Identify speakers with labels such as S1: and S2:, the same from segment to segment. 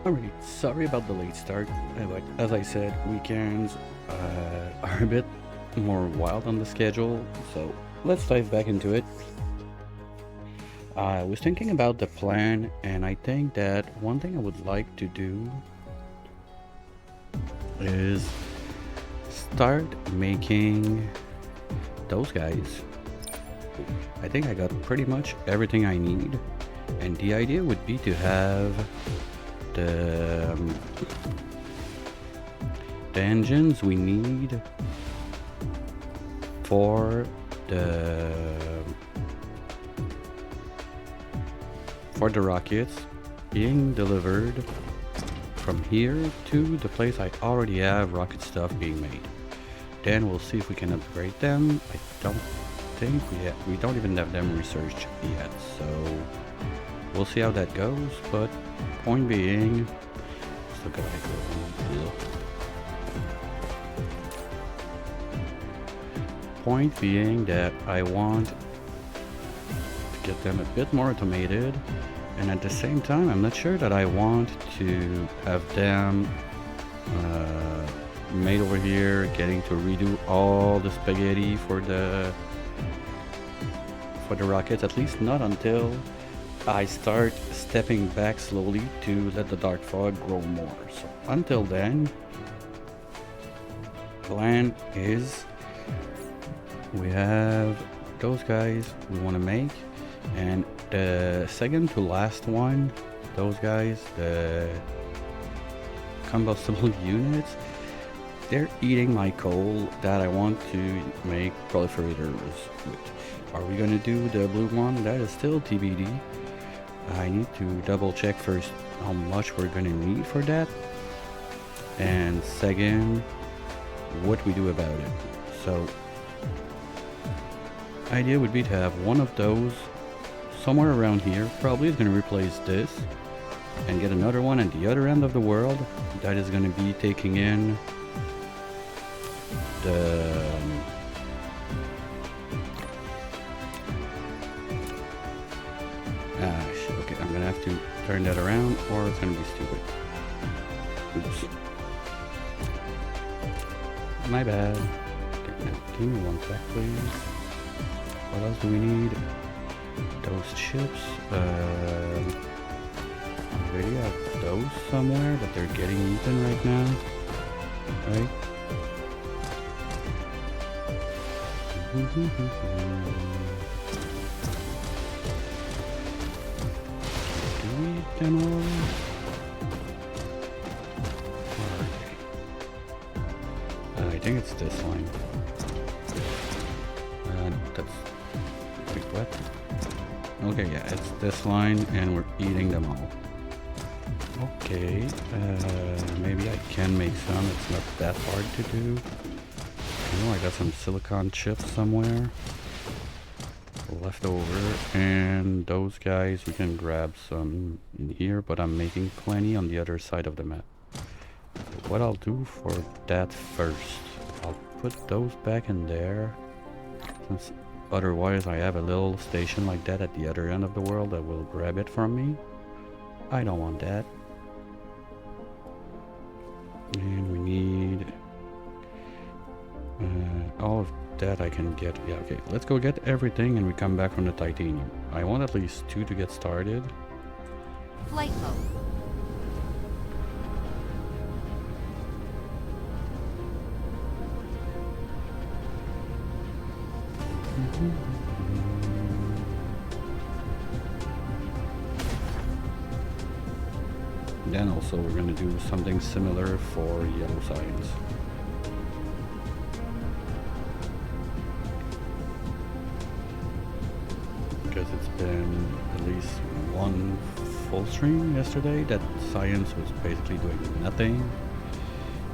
S1: Alright, sorry about the late start. But as I said, weekends are a bit more wild on the schedule, so let's dive back into it. I was thinking about the plan, and I think that one thing I would like to do is start making those guys. I think I got pretty much everything I need, and the idea would be to have the the engines we need for the rockets being delivered from here to the place I already have rocket stuff being made. Then we'll see if we can upgrade them. I don't think we don't even have them researched yet, so we'll see how that goes. But point being, let's look at point being that I want to get them a bit more automated, and at the same time I'm not sure that I want to have them made over here getting to redo all the spaghetti for the rockets, at least not until I start stepping back slowly to let the dark fog grow more. So until then, plan is we have those guys we want to make, and the second to last one, those guys, the combustible units, they're eating my coal that I want to make proliferators with. Are we gonna do the blue one? That is still TBD. I need to double check first how much we're gonna need for that, and second, what we do about it. So idea would be to have one of those somewhere around here. Probably is going to replace this, and get another one at the other end of the world that is going to be taking in the shit, okay, I'm gonna have to turn that around or it's gonna be stupid. Oops, my bad. Okay, now give me one sec please. What else do we need? Those chips. I already have those somewhere, but they're getting eaten right now. Right? Do we eat them all? Where are they? I think it's this line. That's... Wait, what? Okay, yeah, it's this line, and we're eating them all. Okay, maybe I can make some. It's not that hard to do. I got some silicon chips somewhere left over, and those guys we can grab some in here, but I'm making plenty on the other side of the map. What I'll do for that first, I'll put those back in there, since otherwise I have a little station like that at the other end of the world that will grab it from me. I don't want that. And we need all of that I can get. Yeah, okay, let's go get everything and we come back from the titanium. I want at least 2 to get started.
S2: Flight mode.
S1: Then also we're going to do something similar for yellow science. Because it's been at least one full stream yesterday that science was basically doing nothing,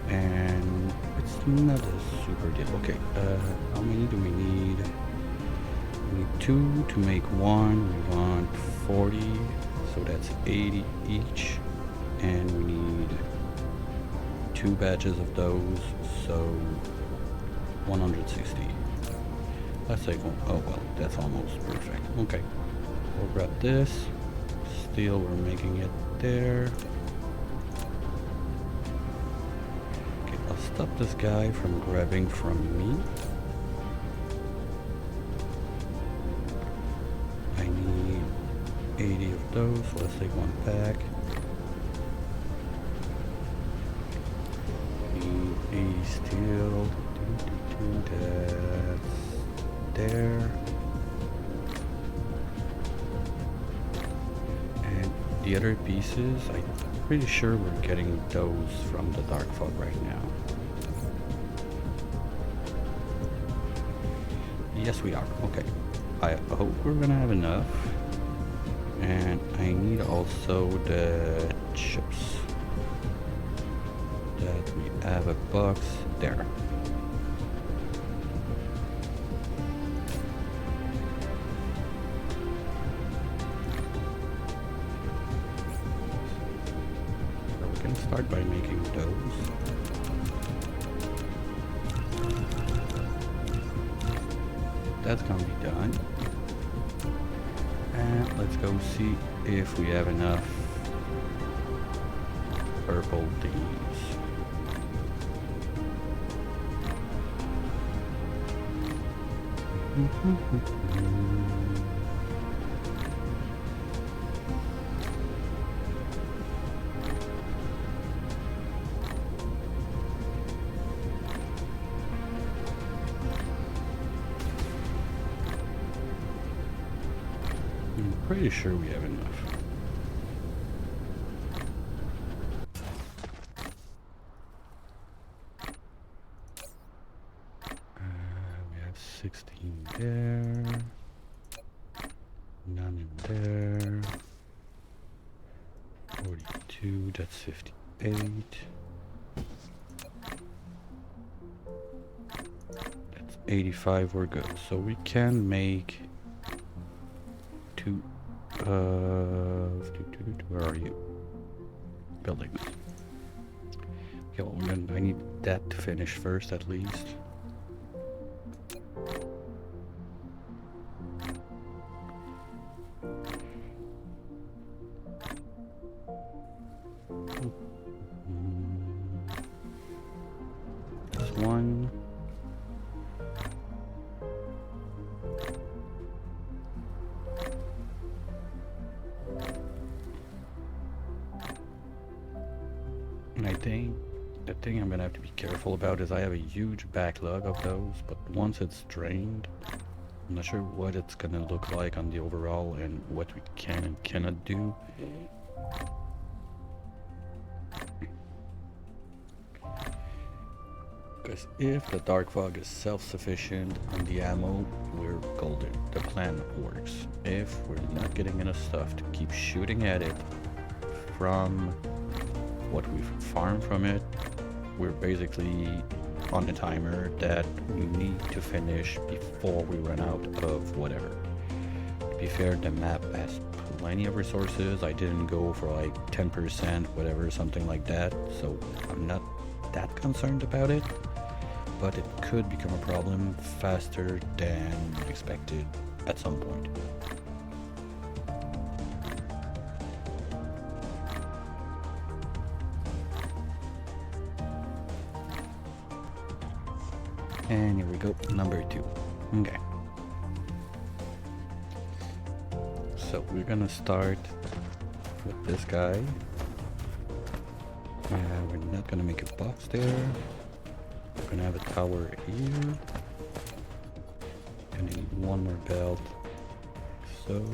S1: and it's not a super deal. Okay, how many do we need? We need 2 to make 1. We want 40, so that's 80 each, and we need 2 batches of those, so 160. Let's say, oh well, that's almost perfect. Okay, we'll grab this. Steel, we're making it there. stop this guy from grabbing from me. I need 80 of those, so let's take one pack. Need 80 steel. That's there. And the other pieces, I'm pretty sure we're getting those from the dark fog right now. Yes, we are. Okay. I hope we're gonna have enough. And I need also the chips. That we have a box there. So we can start by making those. That's gonna be done. And let's go see if we have enough purple thieves. I'm pretty sure we have enough. We have 16 there. None in there. 42, that's 58. That's 85, we're good. So we can make two, where are you? Buildings. Okay, well, I need that to finish first at least. That's one. And I think the thing I'm gonna have to be careful about is I have a huge backlog of those, but once it's drained, I'm not sure what it's gonna look like on the overall and what we can and cannot do. Because if the dark fog is self-sufficient on the ammo, we're golden. The plan works. If we're not getting enough stuff to keep shooting at it from what we've farmed from it, we're basically on a timer that we need to finish before we run out of whatever. To be fair, the map has plenty of resources. I didn't go for like 10%, whatever, something like that, so I'm not that concerned about it, but it could become a problem faster than expected at some point. And here we go, number 2. Okay. So we're gonna start with this guy. We're not gonna make a box there. We're gonna have a tower here. I need one more belt. So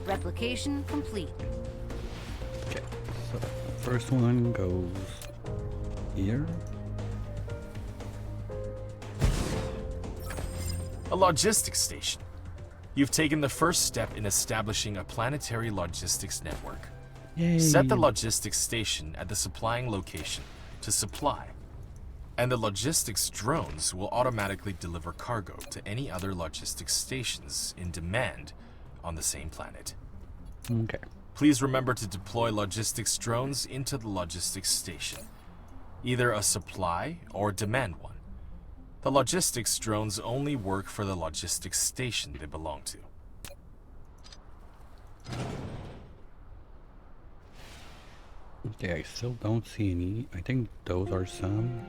S2: Replication complete.
S1: okay, so the first one goes here.
S3: A logistics station. You've taken the first step in establishing a planetary logistics network.
S1: Yay.
S3: Set the logistics station at the supplying location to supply, and the logistics drones will automatically deliver cargo to any other logistics stations in demand on the same planet.
S1: Okay.
S3: Please remember to deploy logistics drones into the logistics station, either a supply or demand one. The logistics drones only work for the logistics station they belong to.
S1: Okay, I still don't see any. I think those are some.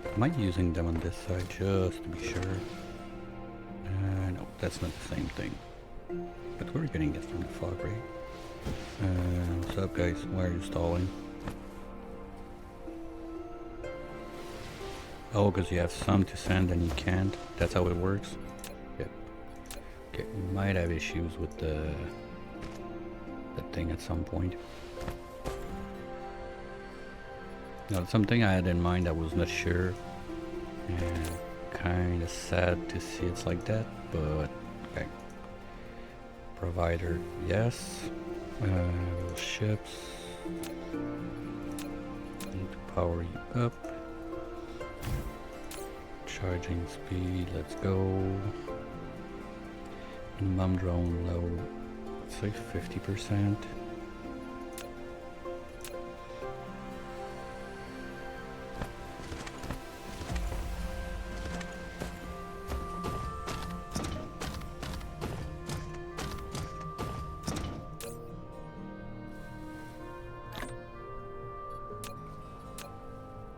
S1: I might be using them on this side just to be sure. No, that's not the same thing. But we're getting it from the fog, right? What's up, guys? Why are you stalling? Oh, because you have some to send and you can't. That's how it works? Yep. Okay, we might have issues with the thing at some point. Now, something I had in mind, I was not sure. And kind of sad to see it's like that, but okay. Provider, yes. Ships. Need to power you up. Charging speed, let's go. Minimum drone low, let's say 50%.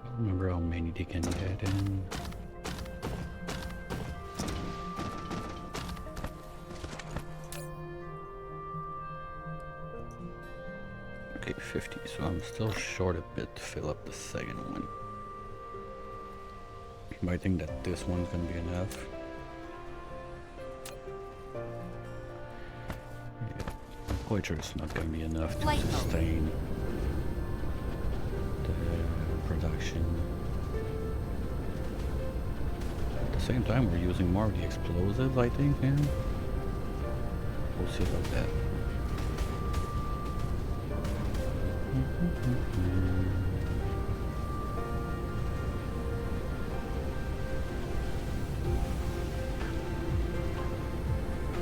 S1: I don't remember how many they can get in. Okay, 50, so I'm still short a bit to fill up the second one. You might think that this one's gonna be enough. Yeah, I'm quite sure it's not gonna be enough to sustain the production. At the same time, we're using more of the explosives, I think, man. We'll see about that.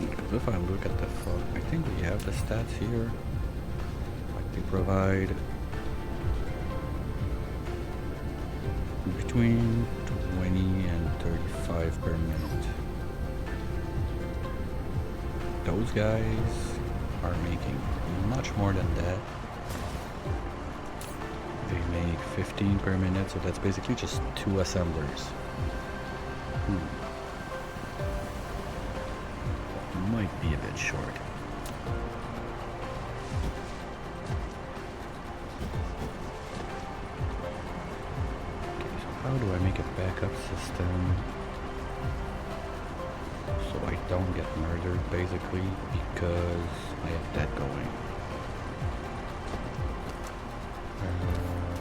S1: Because if I look at the fog, I think we have the stats here. Like they provide between 20 and 35 per minute. Those guys are making much more than that. They make 15 per minute, so that's basically just 2 assemblers. Might be a bit short. Okay, so how do I make a backup system so I don't get murdered, basically, because I have that going?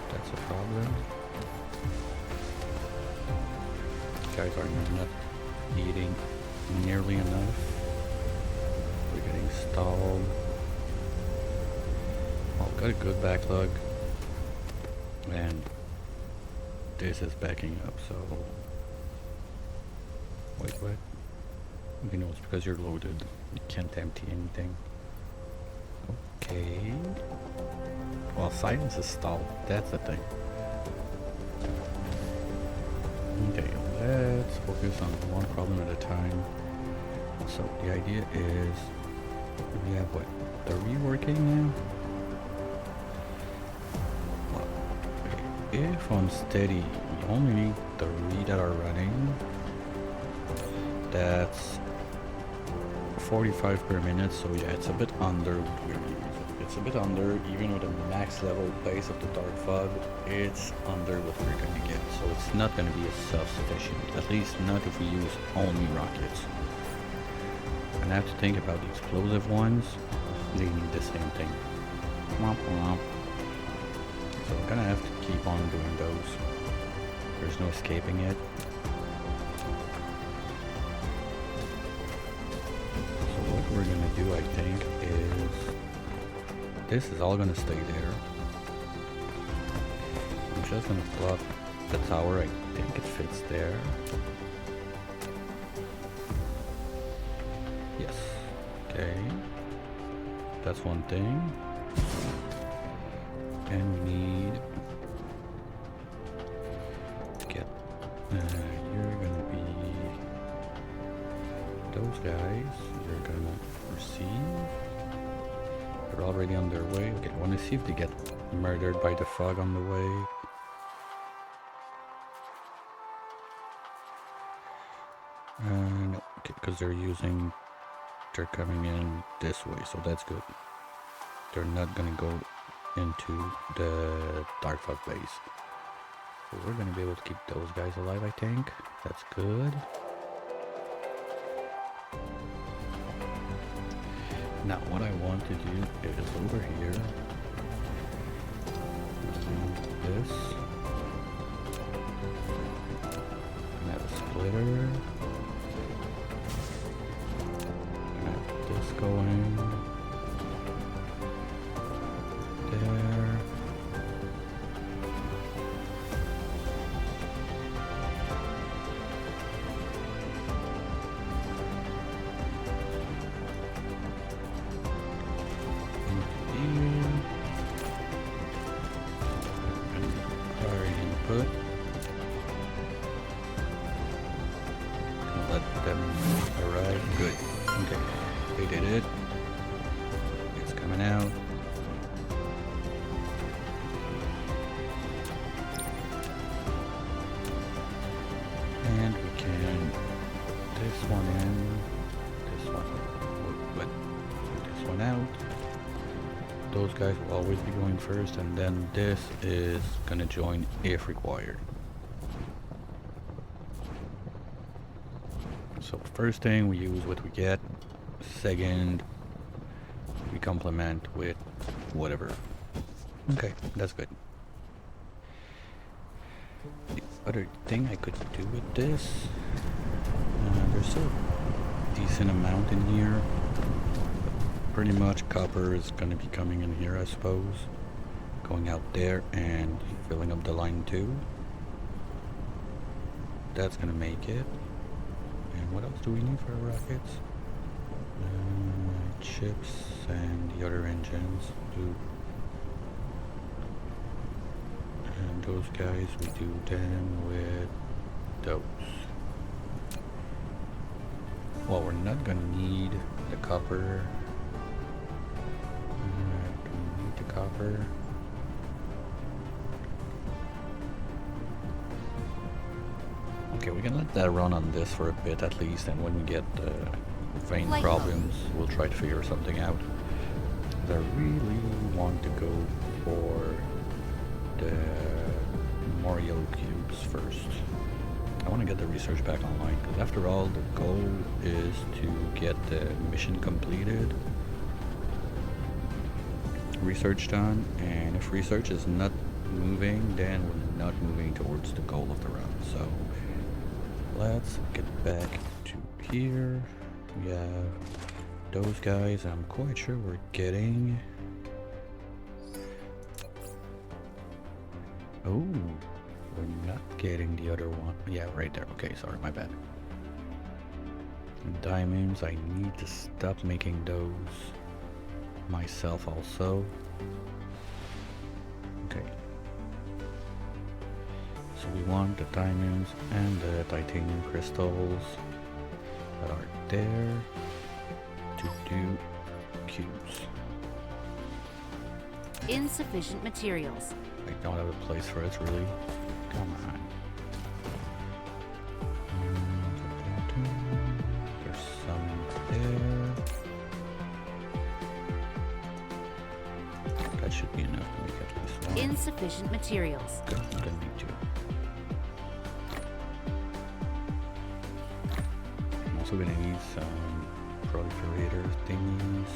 S1: That's a problem. Guys are not eating nearly enough. We're getting stalled. Oh, got a good backlog. And this is backing up, so... Wait, what? You know, it's because you're loaded. You can't empty anything. Okay. Well, silence is stalled. That's the thing. Okay, let's focus on one problem at a time. So the idea is we have what, 3 working now? Well, okay. If on steady we only need 3 that are running, that's 45 per minute, so yeah, it's a bit under what we're using. It's a bit under, even with the max level base of the dark fog, it's under what we're gonna get. So it's not gonna be as self-sufficient, at least not if we use only rockets. And I have to think about the explosive ones, they need the same thing. Womp womp. So I'm gonna have to keep on doing those. There's no escaping it. So what we're gonna do, I think, is this is all gonna stay there. I'm just gonna plot the tower. I think it fits there. Yes. Okay. That's one thing. And we need to get you're gonna be those guys. You're gonna receive. They're already on their way. Okay, I want to see if they get murdered by the fog on the way. No, okay, because they're coming in this way, so that's good. They're not gonna go into the dark fog base. So we're gonna be able to keep those guys alive, I think. That's good. Now, what I want to do is over here. This. And have a splitter. And have this going. There. Let them arrive. Good. Okay. They did it. It's coming out. And we can this one in. This one. But this one out. Those guys will always be going first, and then this is gonna join if required. So first thing, we use what we get. Second, we complement with whatever. Okay, that's good. The other thing I could do with this, there's a decent amount in here. Pretty much copper is going to be coming in here, I suppose. Going out there and filling up the line too. That's going to make it. And what else do we need for our rockets? Chips and the other engines. And those guys, we do them with those. Well, we're not going to need the copper. Copper. Okay, we can let that run on this for a bit at least, and when we get vein problems, we'll try to figure something out. I really want to go for the more yellow cubes first. I want to get the research back online, because after all, the goal is to get the mission completed. Research done, and if research is not moving, then we're not moving towards the goal of the run. So let's get back to here. We have those guys. I'm quite sure we're getting. Oh, we're not getting the other one. Yeah, right there. Okay, sorry, my bad. Diamonds, I need to stop making those myself also. Okay. So we want the diamonds and the titanium crystals that are there to do cubes.
S2: Insufficient materials.
S1: I don't have a place for it really. Come on. There's some there. That should be enough to make at least one.
S2: Insufficient materials.
S1: Good, I'm gonna need two. I'm also gonna need some proliferator thingies.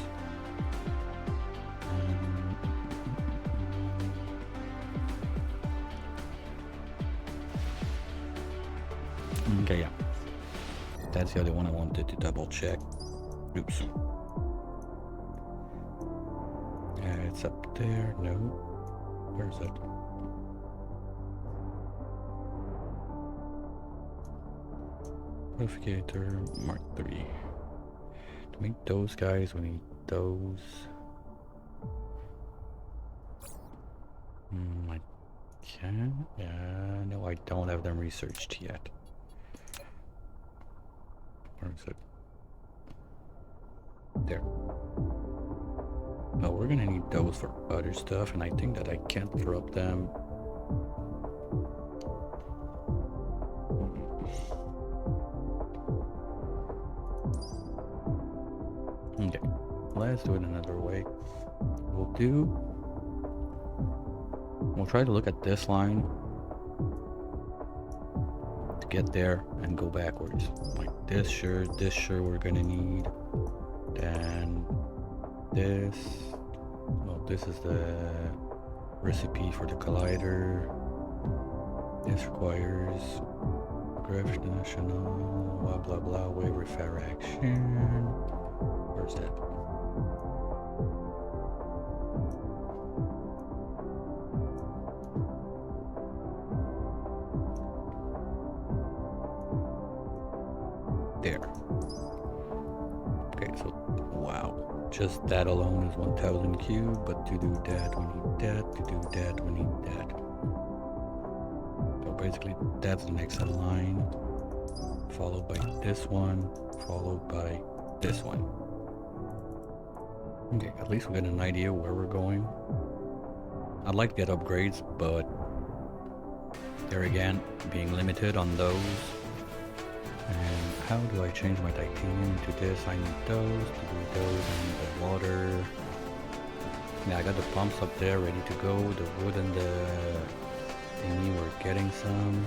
S1: Okay, yeah. That's the other one I wanted to double check. Oops. It's up there. No. Where is it? Purificator Mark 3. To make those guys, we need those. I can? Yeah, no, I don't have them researched yet. Where is it? There. Oh, we're we're gonna need those for other stuff, and I think that I can't drop them. Okay, let's do it another way. We'll try to look at this line to get there and go backwards. Like this shirt we're gonna need. Then this. Well, this is the recipe for the collider. This requires gravitational, blah blah blah, wave refraction. Where's that? There. Okay, so wow, just that alone is 1000 cube, but to do that we need that, to do that we need that. So basically that's the next line, followed by this one, followed by this one. Okay, at least we got an idea where we're going. I'd like to get upgrades, but there again, being limited on those. And how do I change my titanium to this? I need those, to do those, I need the water. Yeah, I got the pumps up there ready to go. The wood and the thingy, we're getting some.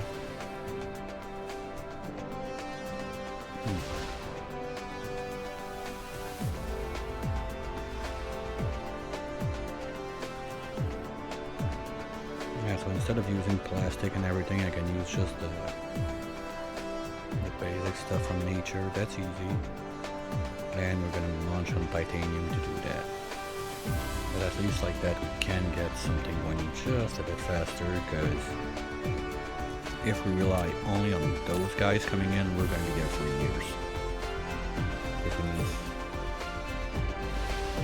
S1: Yeah, so instead of using plastic and everything, I can use just the basic stuff from nature. That's easy. And we're gonna launch on titanium to do that. But at least like that we can get something going just a bit faster, because if we rely only on those guys coming in, we're gonna be there for years.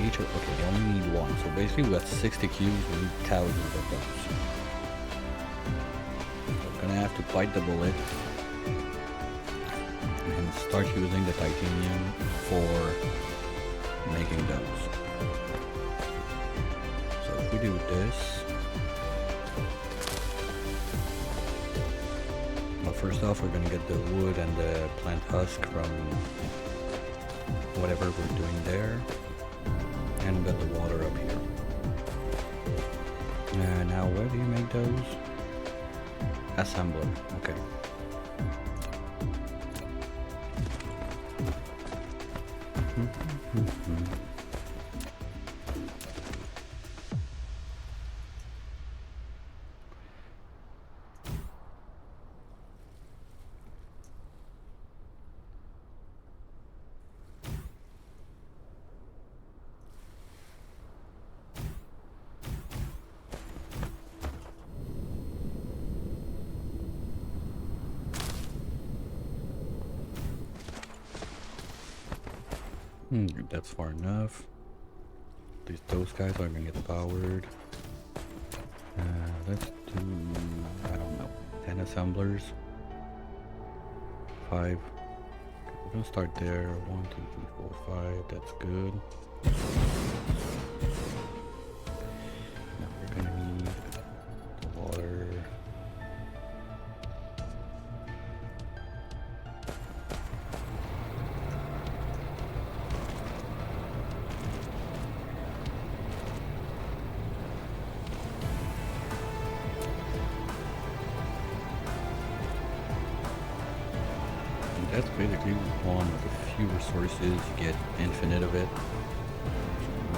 S1: Each of, okay, we only need one. So basically we got 60 cubes, we need thousands of those. So we're gonna have to bite the bullet and start using the titanium for making those. So if we do this, well, first off we're gonna get the wood and the plant husk from whatever we're doing there, and we got the water up here. And now where do you make those? Assembler, okay. That's far enough. At least those guys are gonna get powered. Let's do, I don't know, 10 assemblers. 5. We're gonna start there. 1, 2, 3, 4, 5. That's good. Now we're gonna need the water. That's basically one of the few resources, you get infinite of it.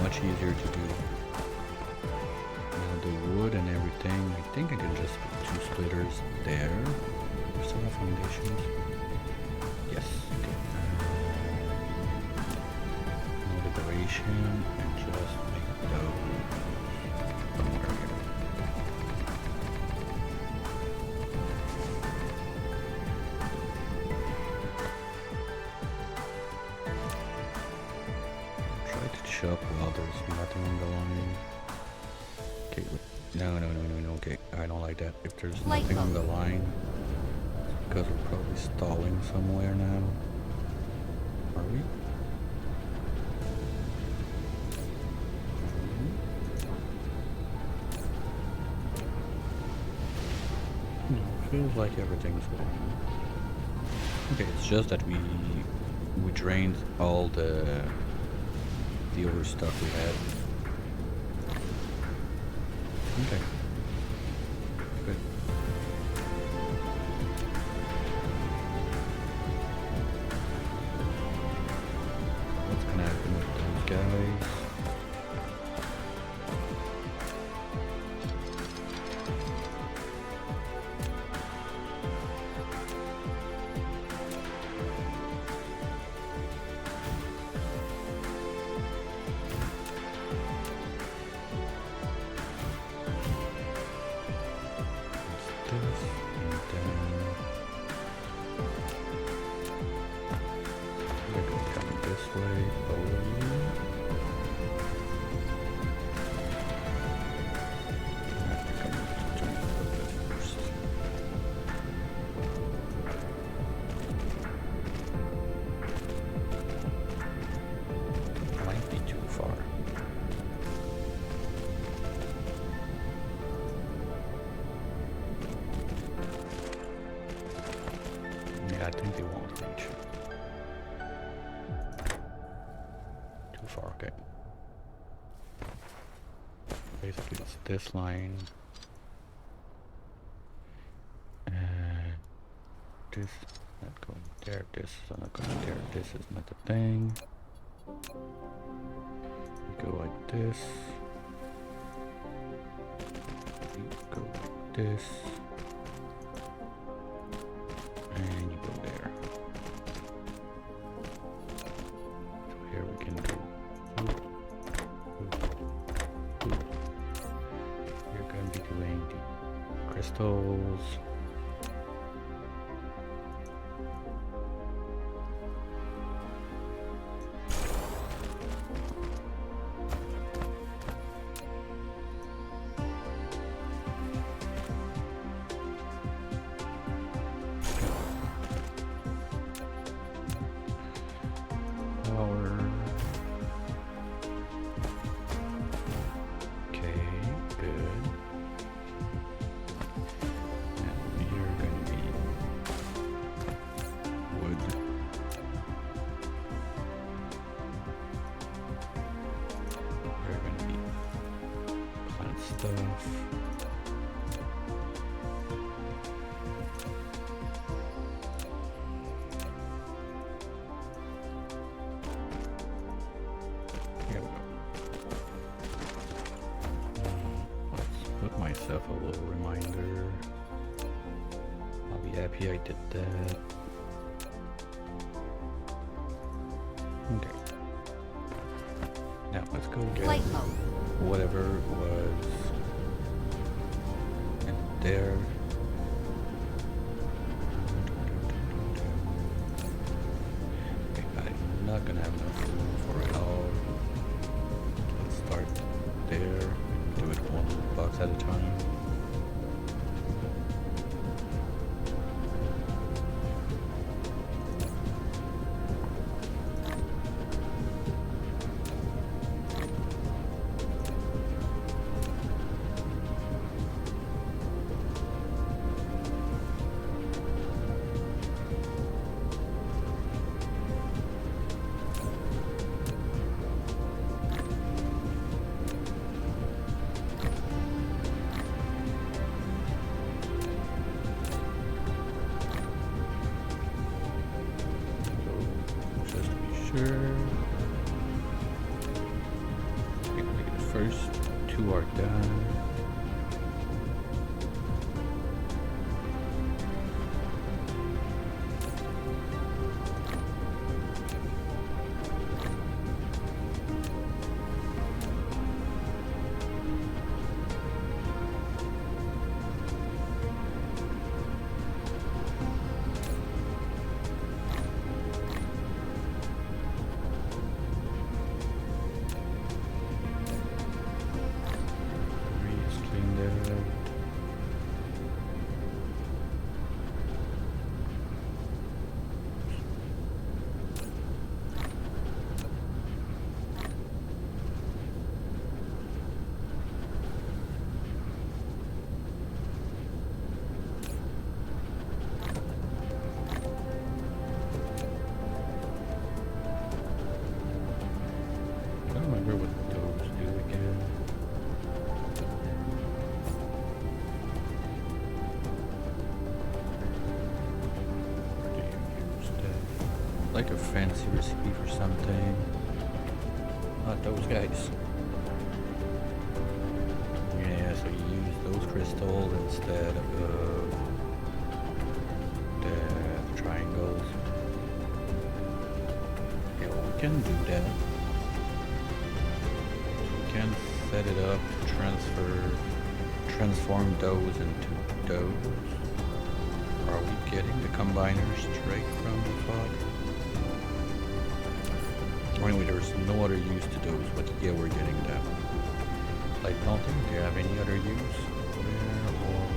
S1: Much easier to do. Now the wood and everything, I think I can just put 2 splitters there. Still have foundations. Yes. Okay. No decoration, and just make those somewhere here. Up while there's nothing on the line. Okay, no, okay, I don't like that. If there's nothing on the line, it's because we're probably stalling somewhere now. Are we? like everything's going. Okay, it's just that we drained all the other stuff we had. Okay. Good. What's gonna happen with those guys? I think they won't reach. Too far, okay. Basically it's this line. This not going there, this is not going there, this is not a thing. We go like this. We go like this. And you go there. So here we can go. You're going to be doing the crystals. Myself a little reminder. I'll be happy I did that. Okay. Now let's go get whatever was in there. Okay, I'm not gonna have enough room for it all. Let's start there. Do it one box at a time. The first two are done. like a fancy recipe for something. Not those guys. Yeah, so you use those crystals instead of the triangles. Yeah, well, we can do that. We can set it up to transform those into those. Are we getting the combiners straight from the fog? Anyway, there's no other use to those, but yeah, we're getting them. I don't think they have any other use. Where or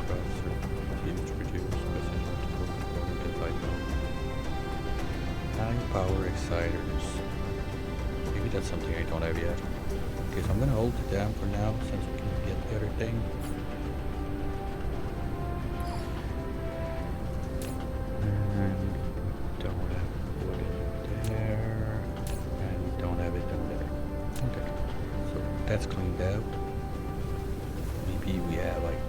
S1: across surface to produce precision according to Python. High power exciters. Maybe that's something I don't have yet. Okay, so I'm gonna hold it down for now since we can get the other thing. That's cleaned out. Maybe we have like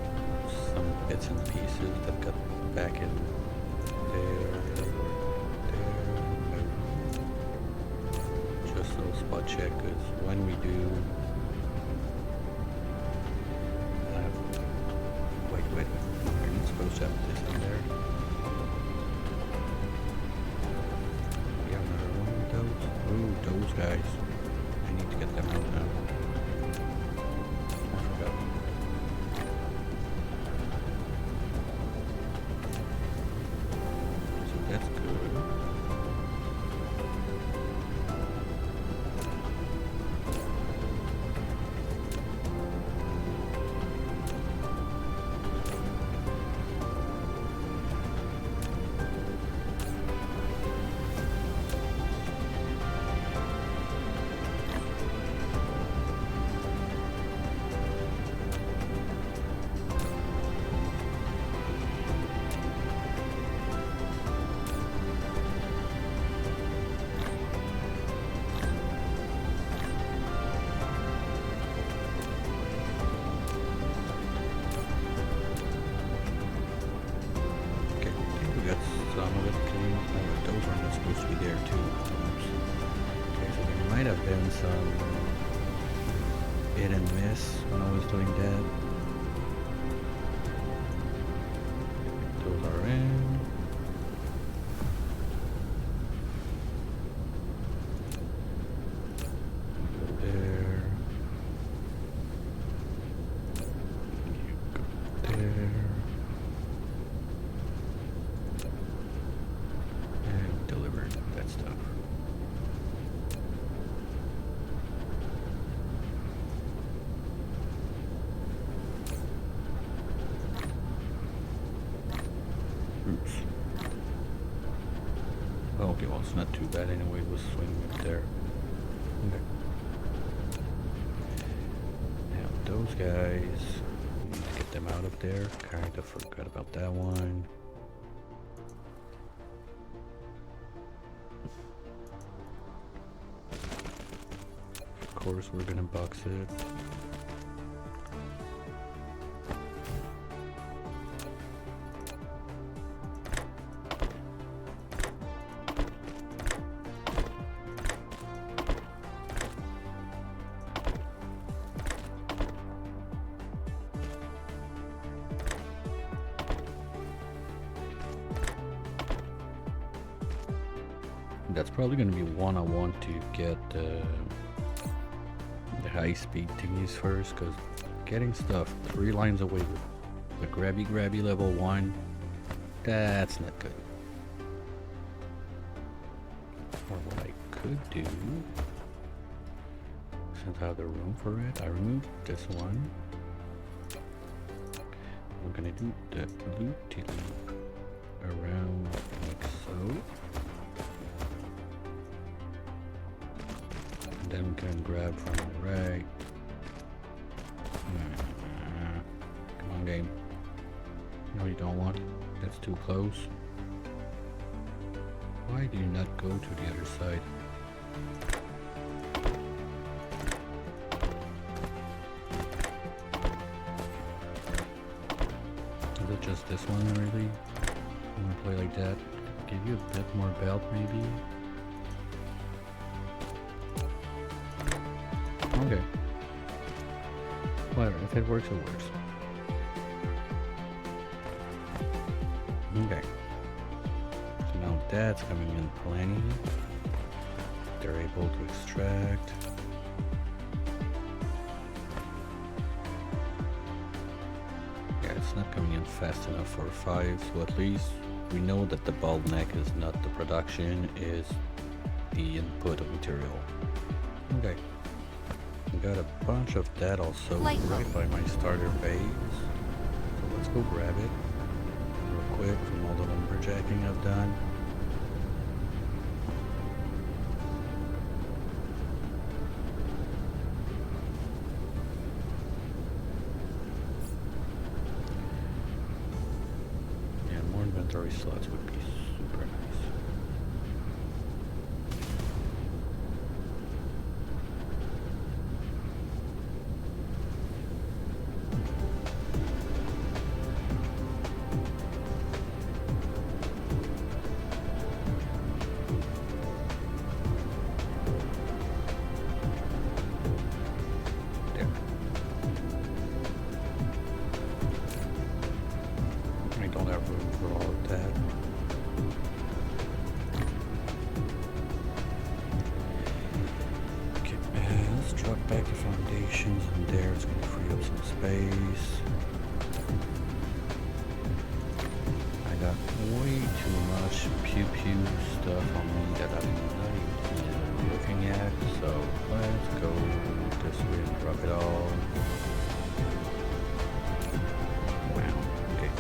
S1: some bits and pieces that got back in there, no. Just a little spot check, because when we do wait, are you supposed to have this in there? We have another one of those. Ooh, those guys. I need to get them out now. That's good. Been some hit and miss when I was doing that. Those are in. Go there. You go there. And deliver that stuff. Oops. Oh, okay, well, it's not too bad anyway. We'll swing it there. Okay. Now, those guys, need to get them out of there. Kind of forgot about that one. Of course, we're gonna box it. That's probably going to be one I want to get the high speed thingies first, because getting stuff 3 lines away with the grabby level 1, that's not good. Or what I could do, since I have the room for it, I remove this one. We're going to do the loop-de-loop around like so. Then we can grab from the right. Come on, game. No, you don't want. That's too close. Why do you not go to the other side? Is it just this one, really? I'm gonna play like that. give you a bit more belt, maybe. Okay. Whatever, if it works, it works. Okay. So now that's coming in plenty. They're able to extract. Yeah, it's not coming in fast enough for 5, so at least we know that the bottleneck is not the production, is the input of material. Okay. We got a bunch of that also
S2: Light
S1: right by my starter base. So let's go grab it real quick from all the lumberjacking I've done. Yeah, more inventory slots would be super nice. There. I don't have room for all of that. Okay, let's drop back the foundations in there. It's gonna free up some space. I got way too much pew-pew stuff on me that I'm not even looking at, so let's go this way and drop it all. Wow, okay,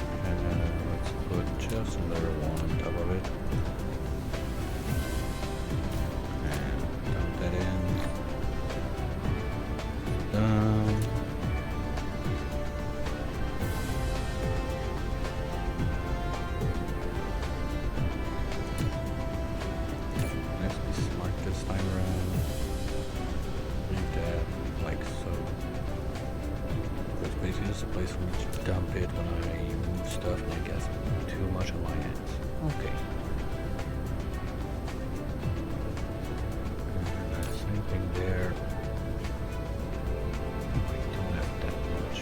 S1: let's put just another one on top of it. And dump that in. Done. Let's be smart this time around. Leave that like so. It's basically just a place for me to dump it when I move stuff and I guess too much on my hands. Okay. And same thing there. I don't have that much.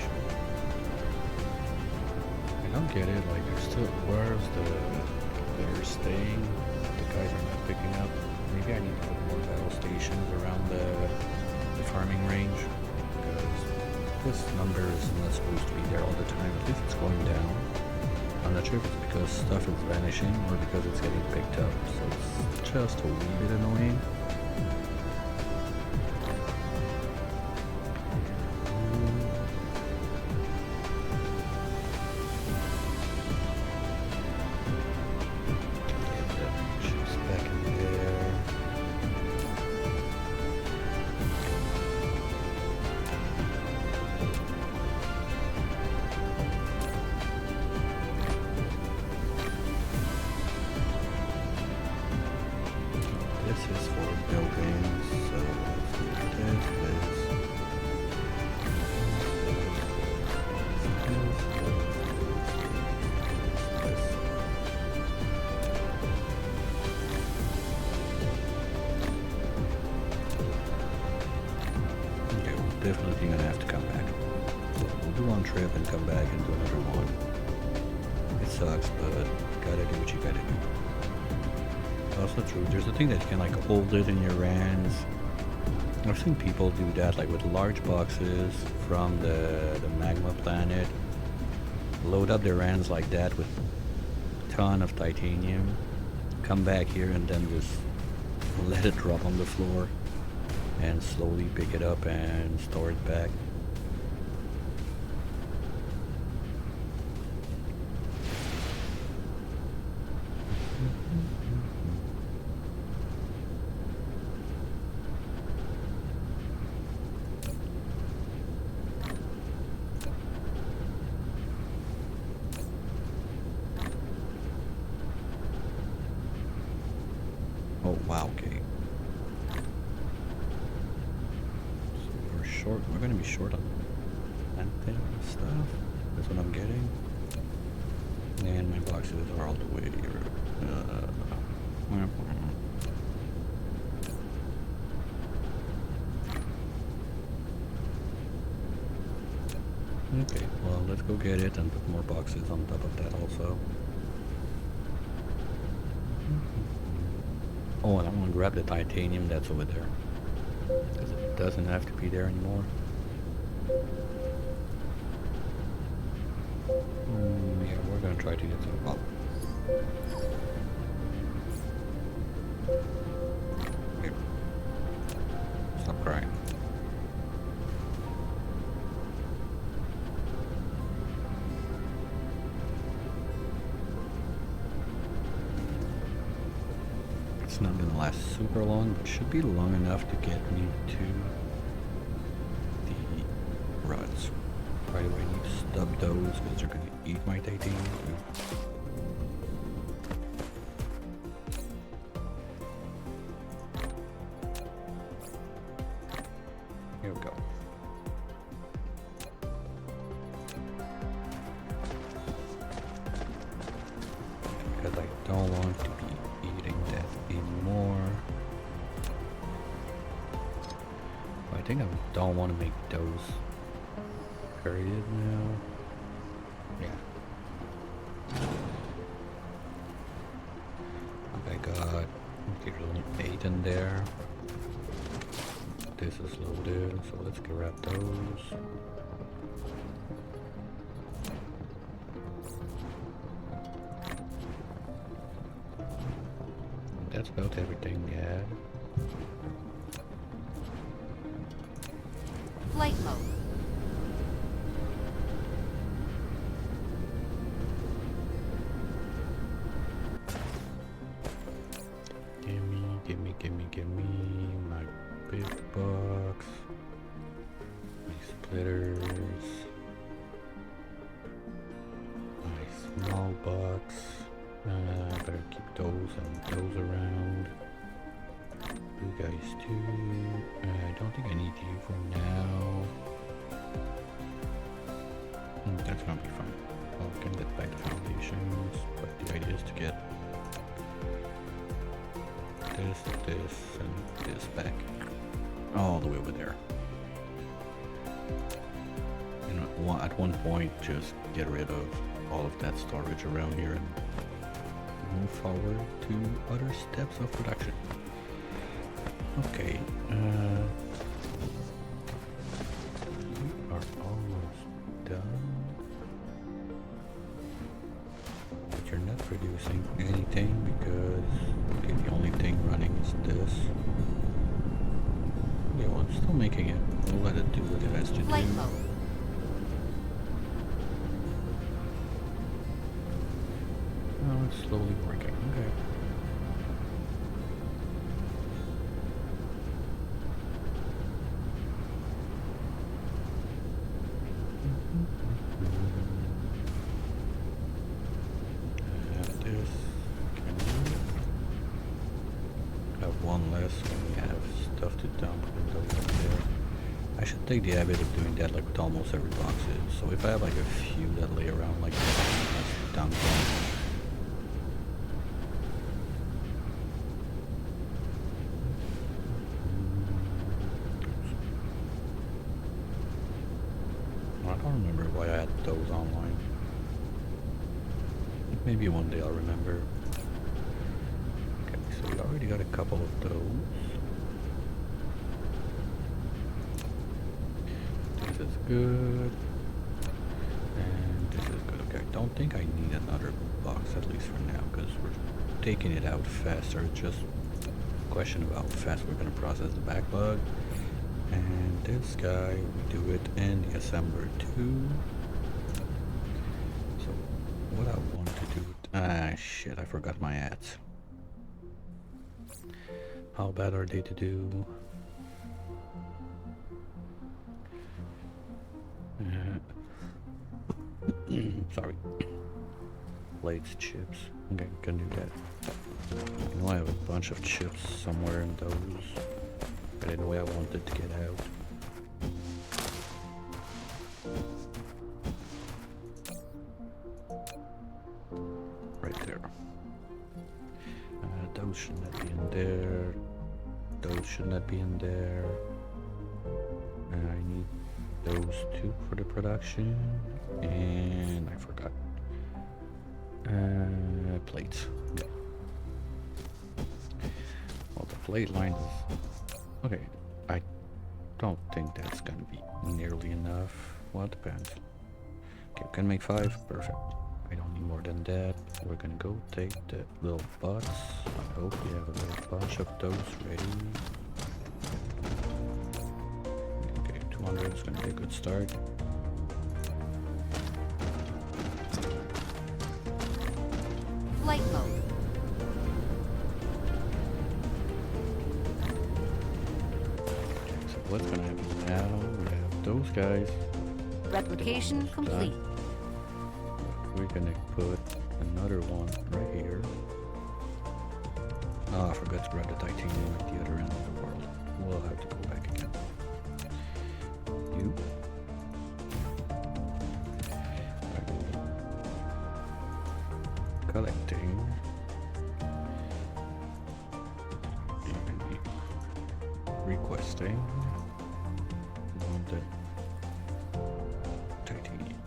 S1: I don't get it, like there's still, where's they're staying, the guys are not picking up. Maybe I need to put more battle stations around the farming range, because this number is not supposed to be there all the time. At least it's going down. I'm not sure if it's because stuff is vanishing or because it's getting picked up, so it's just a wee bit annoying. Get that ships back in there. This is for buildings, so let's look at this. Okay, we're definitely gonna have to come back. So we'll do one trip and come back and do another one. It sucks, but gotta do what you gotta do. Also true, there's a thing that you can like hold it in your hands. I've seen people do that like with large boxes from the magma planet. Load up their hands like that with a ton of titanium. Come back here and then just let it drop on the floor and slowly pick it up and store it back. Oh wow, okay. So we're short, we're gonna be short on planting stuff. That's what I'm getting. And my boxes are all the way here. Okay, well, let's go get it and put more boxes on top of that also. Oh, and I'm gonna grab the titanium that's over there, because it doesn't have to be there anymore. Yeah, we're gonna try to get some. Oh. Here. Stop crying. It's not gonna last super long, but should be long enough to get me to the rods. By the way, I need to stub those because they're gonna eat my titanium. Here we go. Because I don't want to be eating that anymore. I think I don't want to make those period now. Yeah. I got, there's only 8 in there. This is loaded, so let's grab those. That's about everything, yeah.
S2: Flight mode.
S1: Gimme my big box, my splitters, my small box. Better keep those and those around. You guys too. I don't think I need you for now. That's gonna be fine. I can get back the foundations, but the idea is to get this, and this back all the way over there. And at one point, just get rid of all of that storage around here and move forward to other steps of production. Okay, we are almost done. But you're not producing anything because okay, the only thing running is this. Yeah, well, I'm still making it. We'll let it do what it has to do.
S2: Flight mode.
S1: Oh, it's slowly working. Okay. One less when we have stuff to dump and those up there. I should take the habit of doing that like with almost every box is. So if I have like a few that lay around like this, I dump them. I don't remember why I had those online. Maybe one day I'll remember. So we already got a couple of those. This is good. And this is good. Okay, I don't think I need another box, at least for now, because we're taking it out faster. It's just a question of how fast we're going to process the backlog. And this guy, we do it in the assembler too. So what I want to do... shit, I forgot my ads. How bad are they to do? Sorry. Plates, chips. Okay, can do that. You know I have a bunch of chips somewhere in those. But anyway, I wanted to get out. Right there. Those those should not be in there. Those should not be in there. And I need those two for the production. And I forgot. Plates. Yeah. Well, the plate line is... Okay, I don't think that's gonna be nearly enough. Well, it depends. Okay, we can make 5. Perfect. I don't need more than that. We're gonna go take the little bots. I hope we have a little bunch of those ready. Okay, 200 is gonna be a good start.
S2: Flight mode.
S1: So what's gonna happen now? We have those guys.
S2: Replication complete.
S1: We're gonna put another one right here. Oh, I forgot to grab the titanium at the other end of the world. We'll have to go back again. You. Collecting. And requesting. Wanted titanium.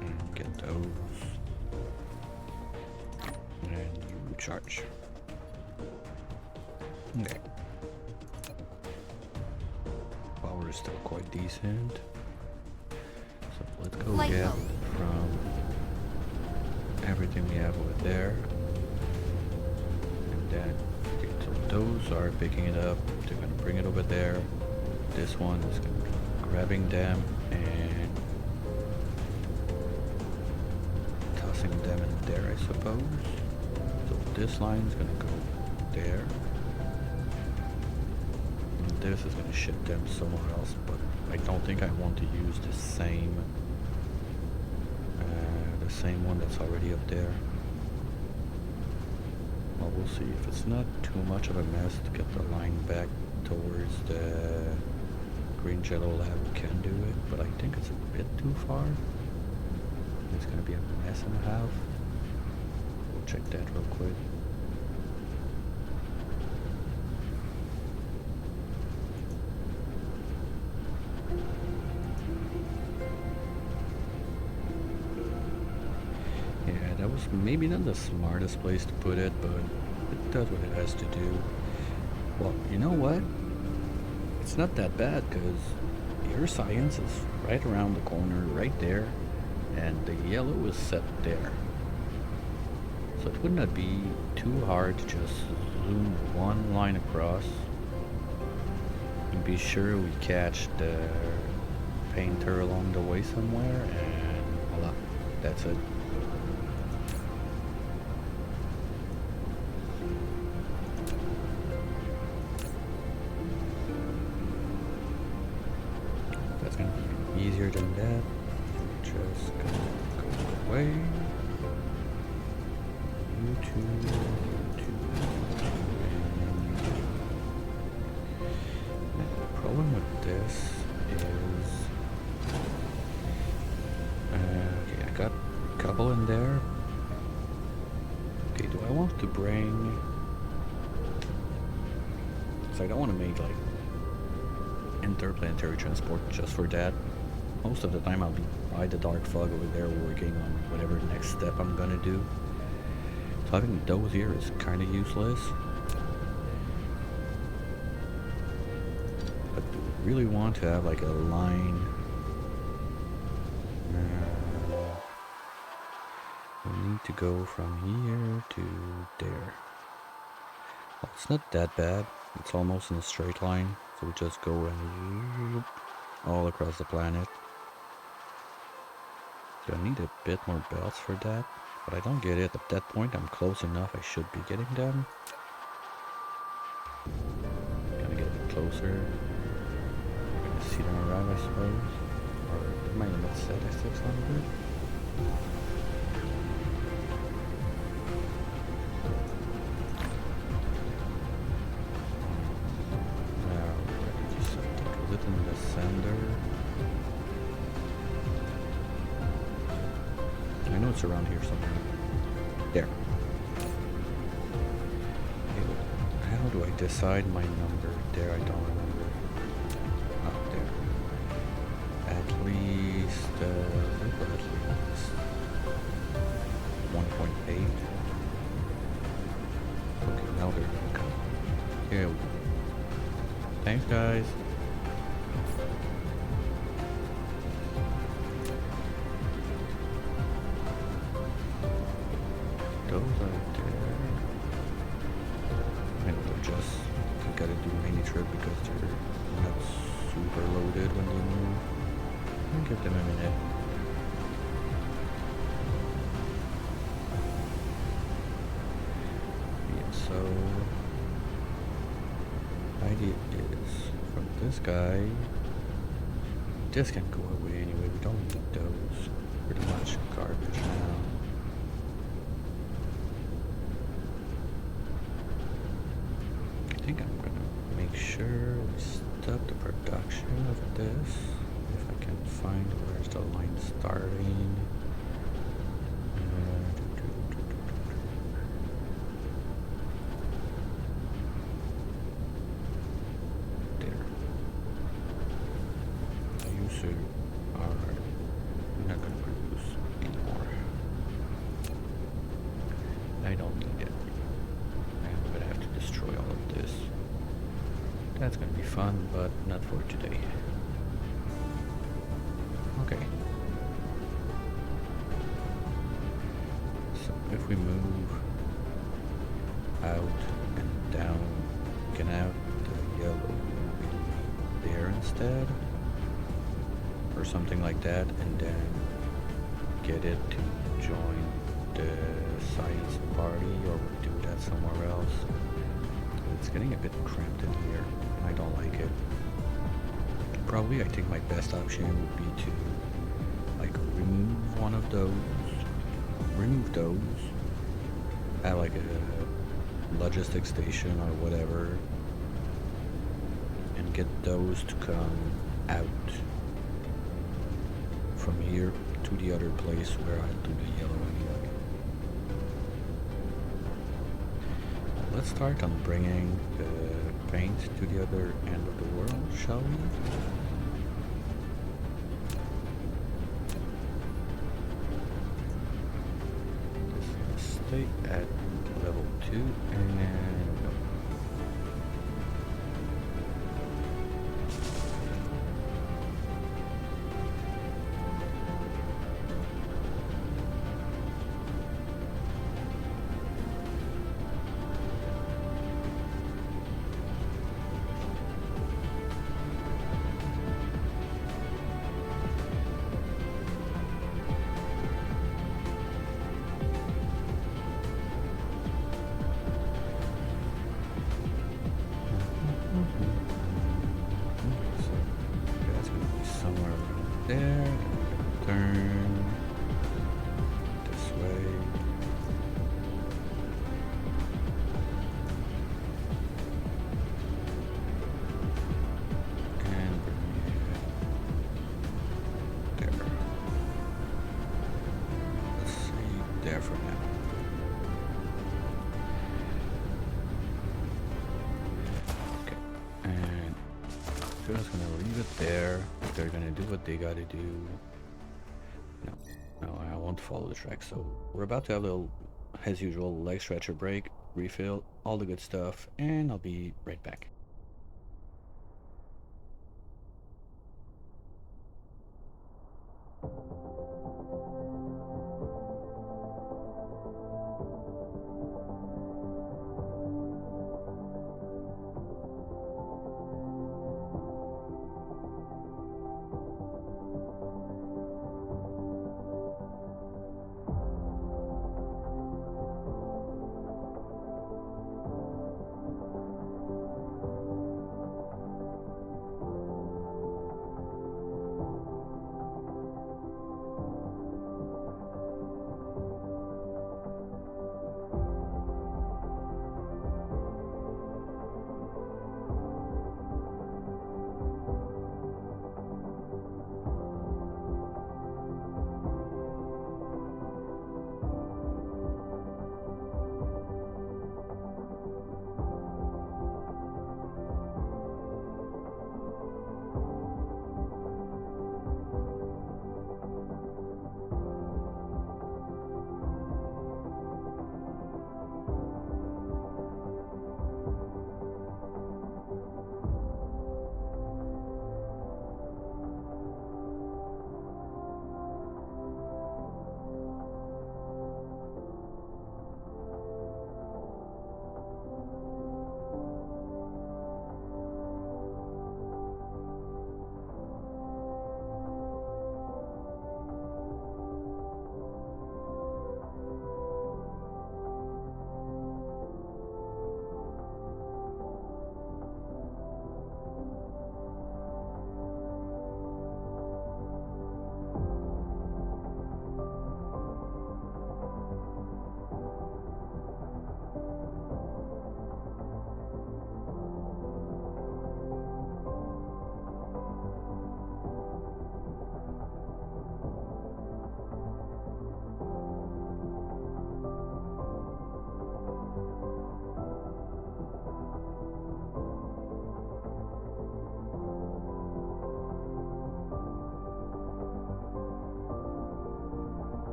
S1: And get those. And you charge. Okay. Power is still quite decent. So let's go
S2: Light
S1: get
S2: mode.
S1: from everything we have over there. And then, okay, so those are picking it up. They're gonna bring it over there. This one is gonna be grabbing them and tossing them in there, I suppose. So this line is gonna go there. And this is gonna ship them somewhere else, but I don't think I want to use the same one that's already up there. Well, we'll see. If it's not too much of a mess to get the line back towards the green Jell-O lab, we can do it, but I think it's a bit too far. It's gonna be a mess and a half. We'll check that real quick. Yeah, that was maybe not the smartest place to put it, but it does what it has to do. Well, you know what? It's not that bad, because your science is right around the corner, right there, and the yellow is set there. So it would not be too hard to just zoom one line across and be sure we catch the painter along the way somewhere, and voila, that's it. That's gonna be easier than that. Just gonna go away. You two, and the problem with this is, okay, I got a couple in there. Okay, do I want to bring? So I don't want to make like interplanetary transport just for that. Most of the time I'll be by the dark fog over there working on whatever next step I'm gonna do. So having those here is kind of useless. But do we really want to have like a line? We need to go from here to there. Well, it's not that bad. It's almost in a straight line. So we just go and all across the planet. So I need a bit more belts for that, but I don't get it. At that point, I'm close enough. I should be getting them. Gonna get a bit closer. Gonna see them arrive, I suppose. Or my limit set at 600. In the sender. I know it's around here somewhere. There. do I decide my number? There, I don't remember. Oh, there. At least, at least 1.8. Okay, now they're gonna come. Here we go. Thanks, guys. Those are there. And they're just, you gotta do mini trip because they're not super loaded when they move. I'll give them a minute. Yeah, so idea is from this guy, this can go away anyway. We don't need those. Pretty much garbage now. I think I'm gonna make sure we stop the production of this. If I can find where's the line starting. There. You two are not gonna produce anymore. I don't need it. And we're gonna have to destroy all of this. That's gonna be fun, but not for today. Okay. So if we move out and down, we can have the yellow be there instead. Or something like that, and then get it to join the science party, or we do that somewhere else. It's getting a bit cramped in here. I don't like it. Probably I think my best option would be to like remove one of those, at like a logistics station or whatever, and get those to come out from here to the other place where I'll do the yellow anyway. Let's start on bringing the paint to the other end of the world, shall we? Let's stay at level 2 and no. There, turn this way. And bring it there. Let's see, there for now. Okay, and I'm just gonna leave it there. They're gonna do what they gotta do. No, I won't follow the track. So we're about to have a little, as usual, leg stretcher break, refill, all the good stuff, and I'll be right back.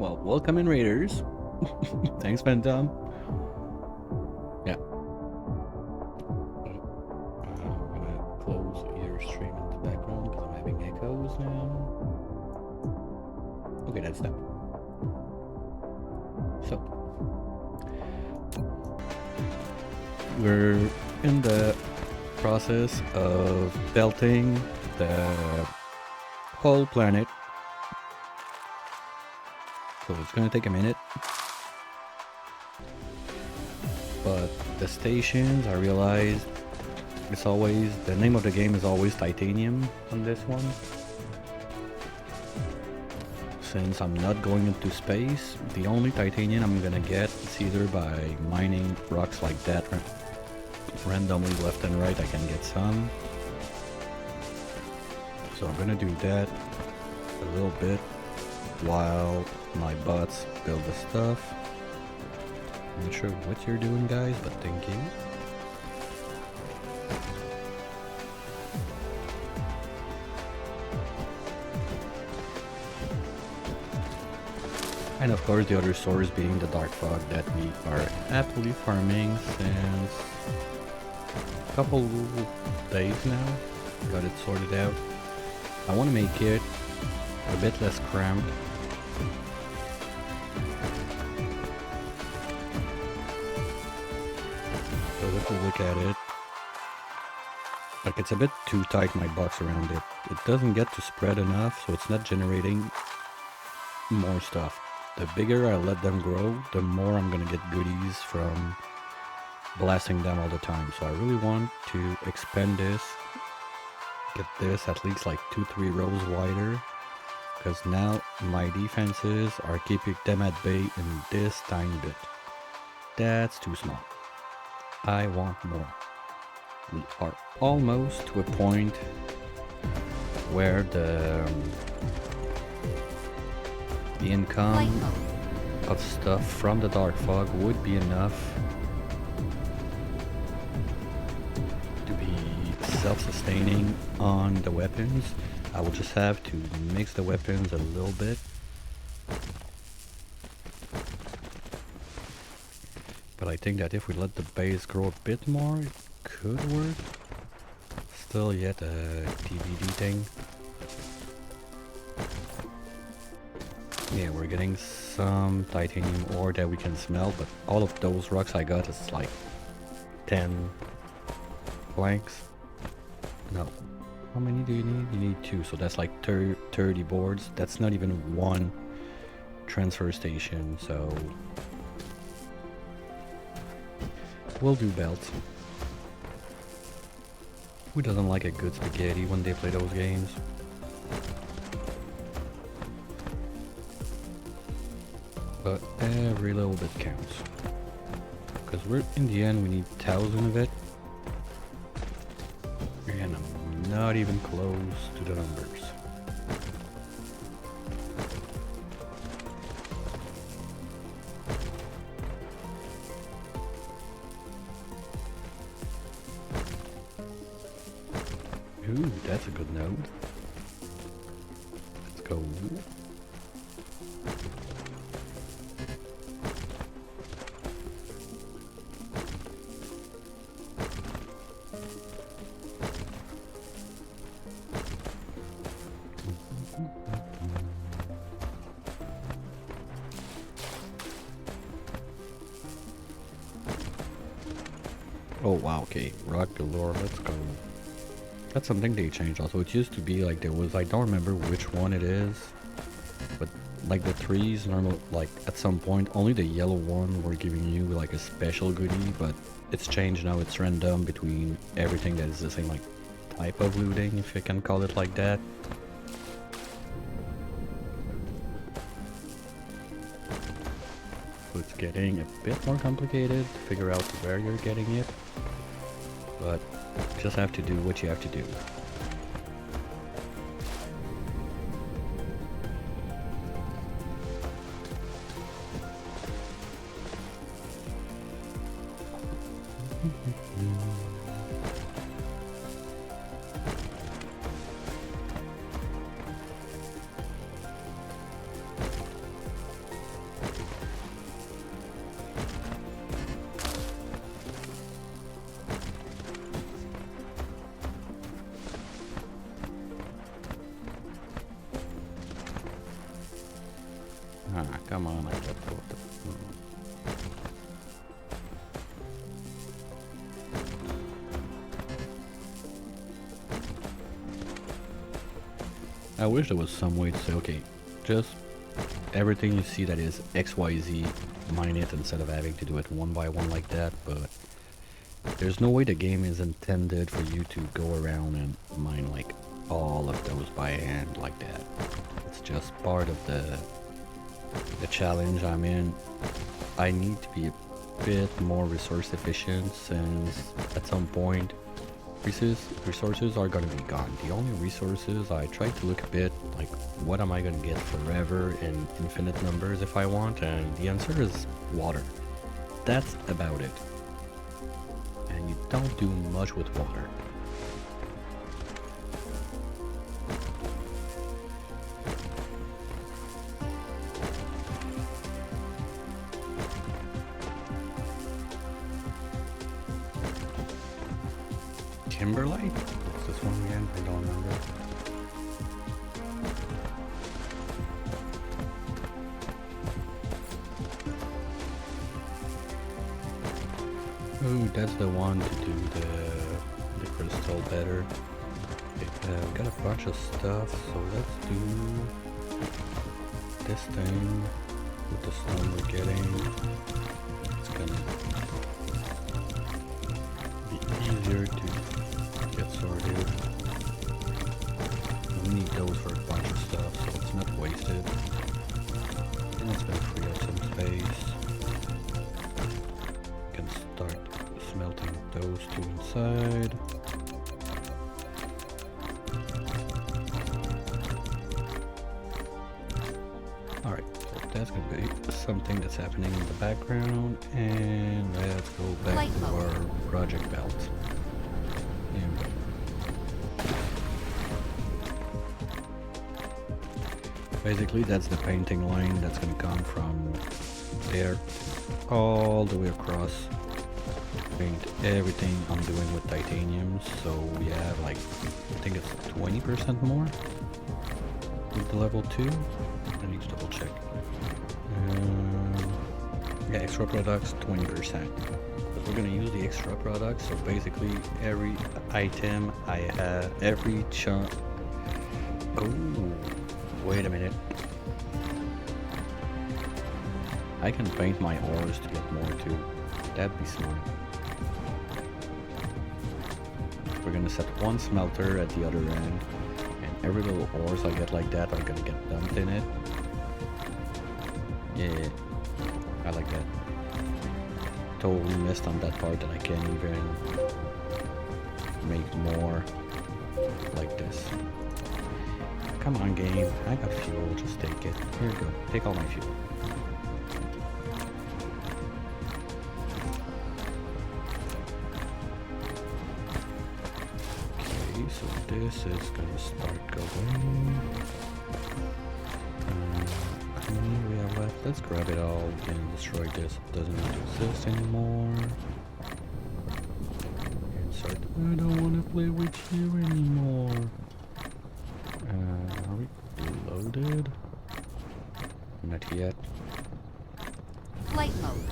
S1: Well, welcome in, Raiders. Thanks, Phantom. Yeah. I'm gonna close your stream in the background because I'm having echoes now. Okay, that's done. So, we're in the process of belting the whole planet. So it's gonna take a minute. But the stations, I realized it's always, the name of the game is always titanium on this one. Since I'm not going into space, the only titanium I'm gonna get is either by mining rocks like that randomly left and right. I can get some. So I'm gonna do that a little bit while my bots build the stuff. I'm not sure what you're doing, guys, but thank you. And of course the other source being the dark fog that we are happily farming since a couple days now. Got it sorted out. I want to make it a bit less cramped. So if we look at it, like it's a bit too tight, my box around it. It doesn't get to spread enough, so it's not generating more stuff. The bigger I let them grow, the more I'm gonna get goodies from blasting them all the time. So I really want to expand this, get this at least like 2-3 rows wider, because now my defenses are keeping them at bay in this tiny bit. That's too small. I want more. We are almost to a point where the income
S2: Flight mode.
S1: of stuff from the dark fog would be enough to be self-sustaining on the weapons. I will just have to mix the weapons a little bit. But I think that if we let the base grow a bit more, it could work. Still yet a TBD thing. Yeah, we're getting some titanium ore that we can smelt, but all of those rocks I got is like 10 planks. No. How many do you need? You need 2, so that's like 30 boards. That's not even one transfer station, so we'll do belts. Who doesn't like a good spaghetti when they play those games? But every little bit counts. Because we're, in the end, we need 1,000 of it. And I'm not even close to the numbers. Ooh, that's a good node. Let's go. Oh wow, okay, rock galore, let's go. That's something they changed also. It used to be like there was, I don't remember which one it is, but like the trees, normal, like at some point only the yellow one were giving you like a special goodie, but it's changed now. It's random between everything that is the same like type of looting, if you can call it like that. So it's getting a bit more complicated to figure out where you're getting it, but just have to do what you have to do. Ah, come on, I got both. I wish there was some way to say, okay, just everything you see that is XYZ, mine it instead of having to do it one by one like that, but there's no way the game is intended for you to go around and mine like all of those by hand like that. It's just part of the challenge I'm in. I need to be a bit more resource efficient since at some point resources are gonna be gone. The only resources I try to look a bit like what am I gonna get forever in infinite numbers if I want, and the answer is water. That's about it. And you don't do much with water. Kimberlite? What's this one again? I don't remember. Ooh, that's the one to do the crystal better. Okay, we got a bunch of stuff, so let's do this thing with the stone we're getting. It's gonna be easier to get sorted. We need those for a bunch of stuff, so it's not wasted. And it's gonna free up some space. Can start smelting those two inside. Alright, so that's gonna be something that's happening in the background, and let's go back to our project belt. And basically that's the painting line that's gonna come from there all the way across. Paint everything I'm doing with titanium, so we have like, I think it's 20% more with the level 2. I need to double check. Yeah, extra products 20%. But we're gonna use the extra products, so basically every item I have, every chunk. Oh, wait a minute. I can paint my ores to get more too. That'd be smart. We're gonna set one smelter at the other end, and every little ores I get like that are gonna get dumped in it. Yeah, I like that. Totally missed on that part that I can't even make more like this. Come on, game. I got fuel, just take it. Here you go. Take all my fuel. So this is gonna start going. How many we have left? Let's grab it all. We can destroy this. It doesn't need to exist anymore. Insert. I don't want to play with you anymore. Are we loaded? Not yet.
S2: Flight mode.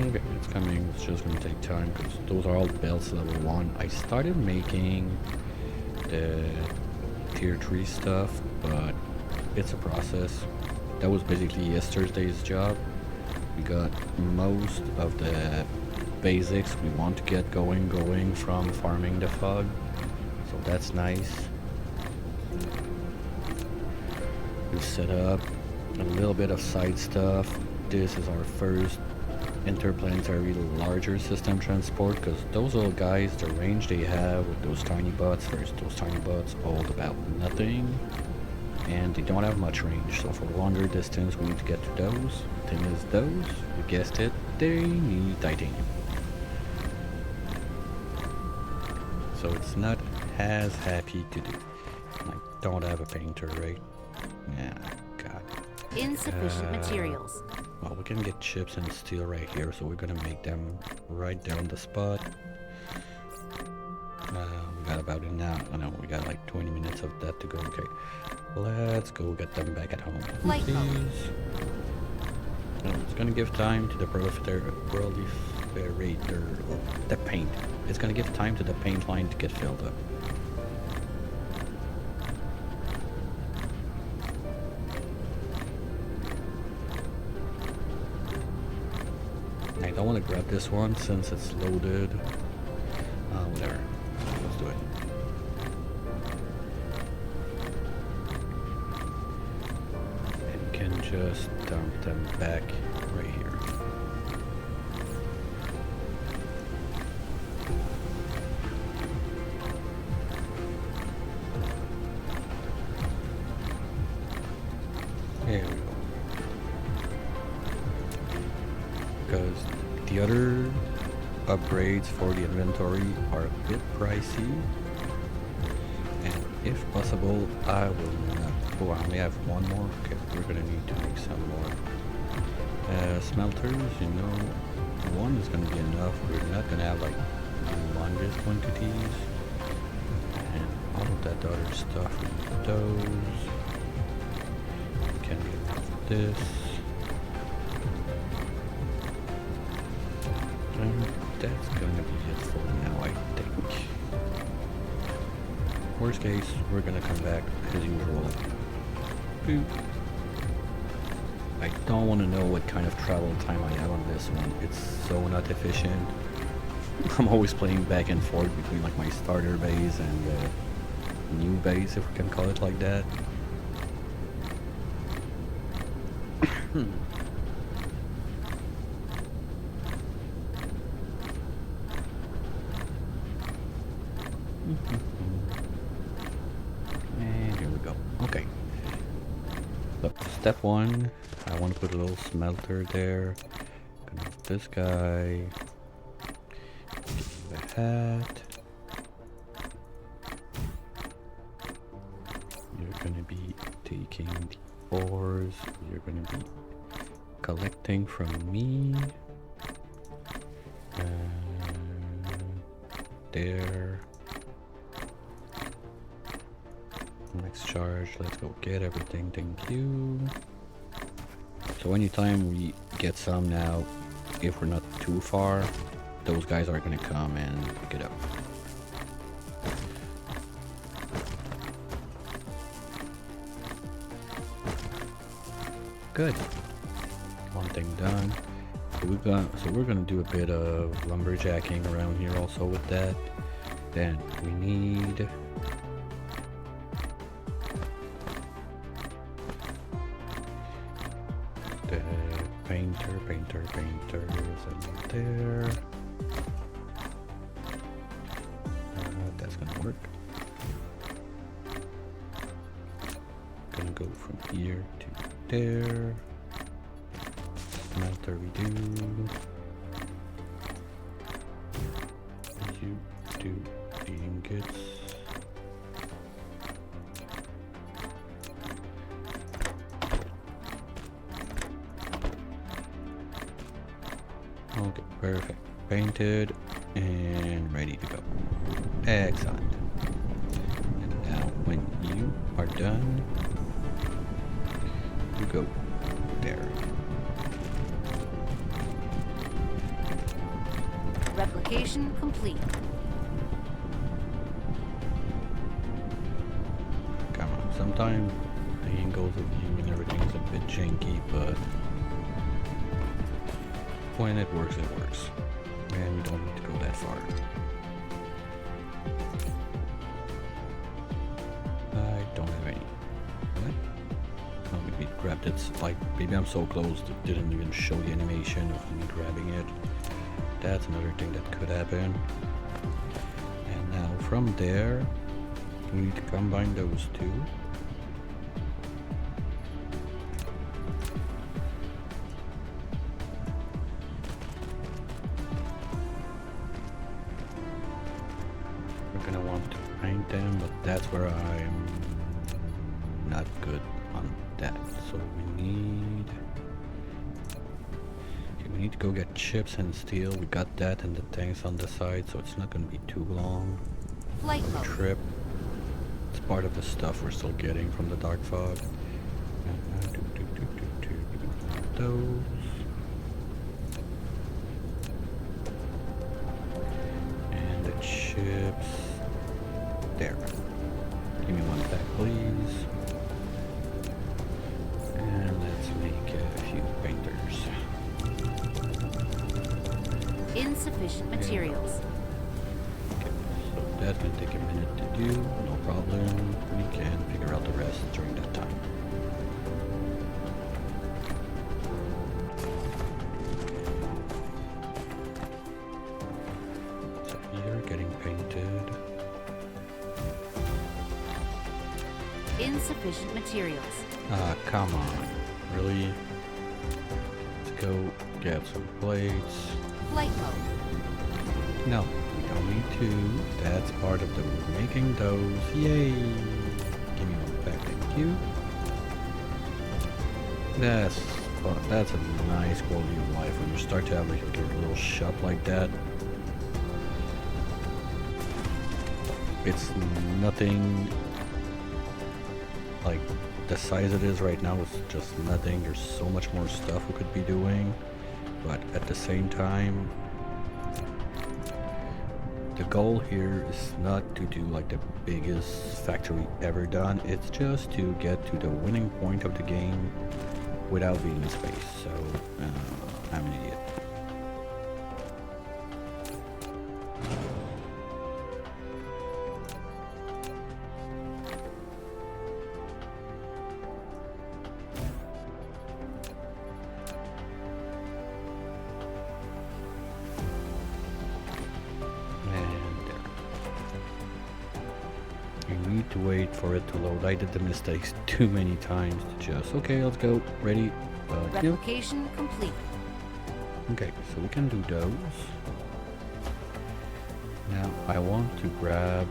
S1: Okay, it's coming. It's just gonna take time because those are all belts level 1. I started making the tier 3 stuff, but it's a process. That was basically yesterday's job. We got most of the basics we want to get going from farming the fog, so that's nice. We set up a little bit of side stuff. This is our first interplanetary larger system transport, because those little guys, the range they have with those tiny bots, first those tiny bots all about nothing, and they don't have much range, so for longer distance we need to get to those. The thing is, those, you guessed it, they need titanium, so it's not as happy to do. I don't have a painter, right? Yeah,
S2: Insufficient materials.
S1: Well, we can get chips and steel right here, so we're gonna make them right there on the spot. We got about it now. Oh no, we got like 20 minutes of that to go. Okay, let's go get them back at home,
S2: Light mode.
S1: please. Oh, it's gonna give time to the proliferator, the paint. It's gonna give time to the paint line to get filled up. I don't want to grab this one since it's loaded. Whatever. Let's do it. And can just dump them back right here. There we go. Because the other upgrades for the inventory are a bit pricey, and if possible I will not. Oh, I only have one more. Okay, we're gonna need to make some more smelters. You know, one is gonna be enough. We're not gonna have like humongous quantities, and all of that other stuff. We need those. We can get rid of this. That's gonna be it for now, I think. Worst case, we're gonna come back as usual. Boop. I don't want to know what kind of travel time I have on this one. It's so not efficient. I'm always playing back and forth between like my starter base and the new base, if we can call it like that. And here we go. Okay. So, step one, I want to put a little smelter there. Gonna have this guy. Give the hat. You're gonna be taking the ores. You're gonna be collecting from me. There. Next charge, let's go get everything, thank you. So anytime we get some now, if we're not too far, those guys are gonna come and pick it up. Good. One thing done. So we're gonna do a bit of lumberjacking around here also with that. Then we need the painters and there. That's gonna work. Gonna go from here to there. Smelter we do. You do the ingots. Okay, perfect. Painted and ready to go. Excellent. And now when you are done, you go there.
S2: Replication complete.
S1: Come on, sometimes the angles of view and everything is a bit janky, but when it works, it works. And you don't need to go that far. I don't have any. What? Oh, maybe grabbed it. Like, maybe I'm so close that didn't even show the animation of me grabbing it. That's another thing that could happen. And now from there, we need to combine those two. We're gonna want to paint them, but that's where I'm not good on that. So we need... Okay, we need to go get chips and steel. We got that and the tanks on the side, so it's not gonna be too long.
S2: Flight mode.
S1: Trip. It's part of the stuff we're still getting from the dark fog. Those. And the chips. There. Give me one back, please. And let's make a few painters.
S2: Insufficient materials.
S1: Okay, so that's gonna take a minute to do. No problem. We can figure out the rest during that time. So you're getting painted.
S2: Insufficient materials.
S1: Ah, come on. Really? Let's go get some plates.
S2: Flight mode.
S1: No, we don't need to. That's part of the making those. Yay! Give me one back, thank you. That's a nice quality of life when you start to have like a little shop like that. It's nothing like the size it is right now is just nothing. There's so much more stuff we could be doing, but at the same time, the goal here is not to do like the biggest factory ever done. It's just to get to the winning point of the game without being in space. So I'm an idiot. To wait for it to load. I did the mistakes too many times to just, okay, let's go, ready, yeah.
S2: Replication complete.
S1: Okay, so we can do those. Now I want to grab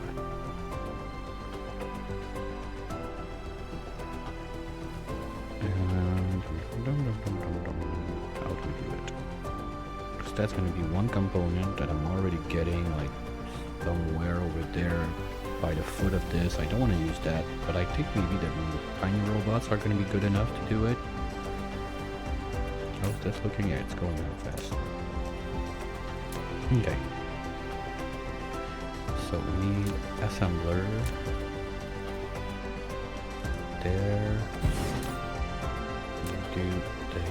S1: and how do we do it? Because that's going to be one component that I'm already getting like somewhere over there by the foot of this. I don't want to use that, but I think maybe the tiny robots are going to be good enough to do it. How's this looking at? It's going out fast. Okay. So we need assembler. There. We do the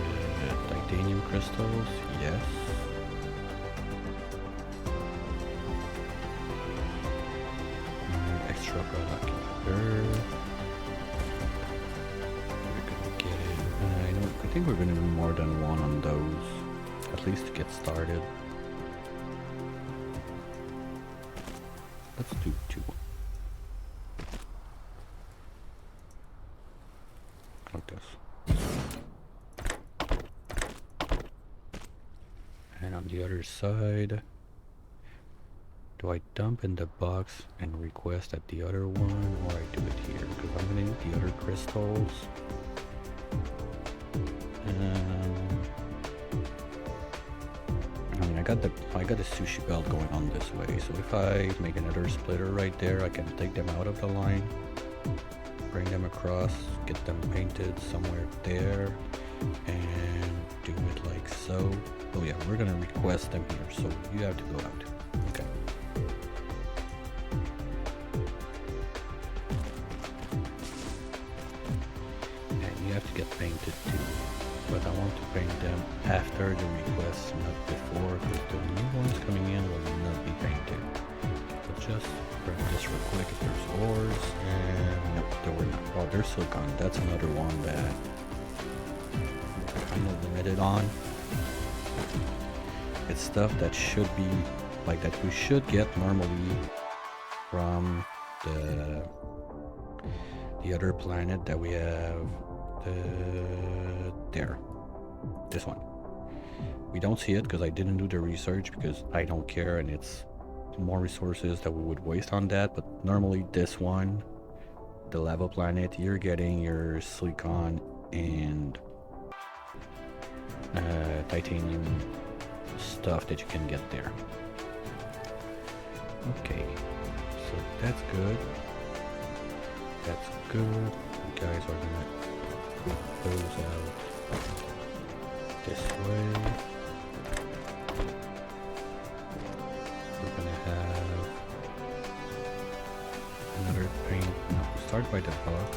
S1: titanium crystals. Yes. Extra product. We're gonna get it. I think we're gonna do more than one on those, at least to get started. Let's do 2. Like this. And on the other side, do I dump in the box and request at the other one, or I do it here? Because I'm gonna need the other crystals. I mean, I got the sushi belt going on this way, so if I make another splitter right there, I can take them out of the line, bring them across, get them painted somewhere there, and do it like so. Oh yeah, we're gonna request them here, so you have to go out. Okay. And you have to get painted too, but I want to paint them after the request, not before, because the new ones coming in will not be painted. So just grab this real quick if there's ores, and nope, there were not. Oh, there's silicon. That's another one that I'm kind of limited on. It's stuff that should be, like, that we should get normally from the other planet that we have. There. This one. We don't see it because I didn't do the research, because I don't care, and it's more resources that we would waste on that. But normally this one the lava planet, you're getting your silicon and titanium stuff that you can get there. Okay, so that's good. That's good. You guys are gonna put those out this way. We're gonna have another paint. No, start by the box.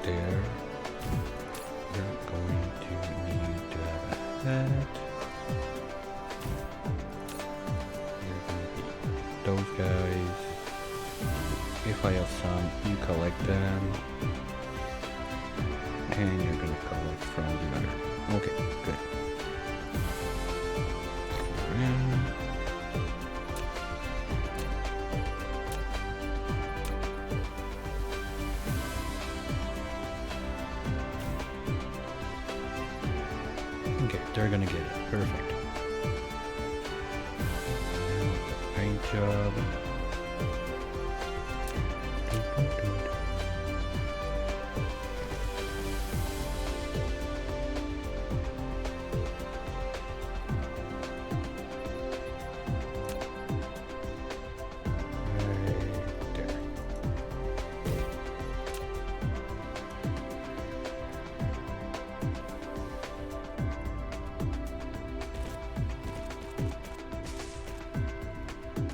S1: There. We're going to need to have a hat. You're gonna be those guys. If I have some, you collect them. And you're gonna collect from the other. Okay, good. And okay, they're gonna get it. Perfect. Now the paint job. Right there.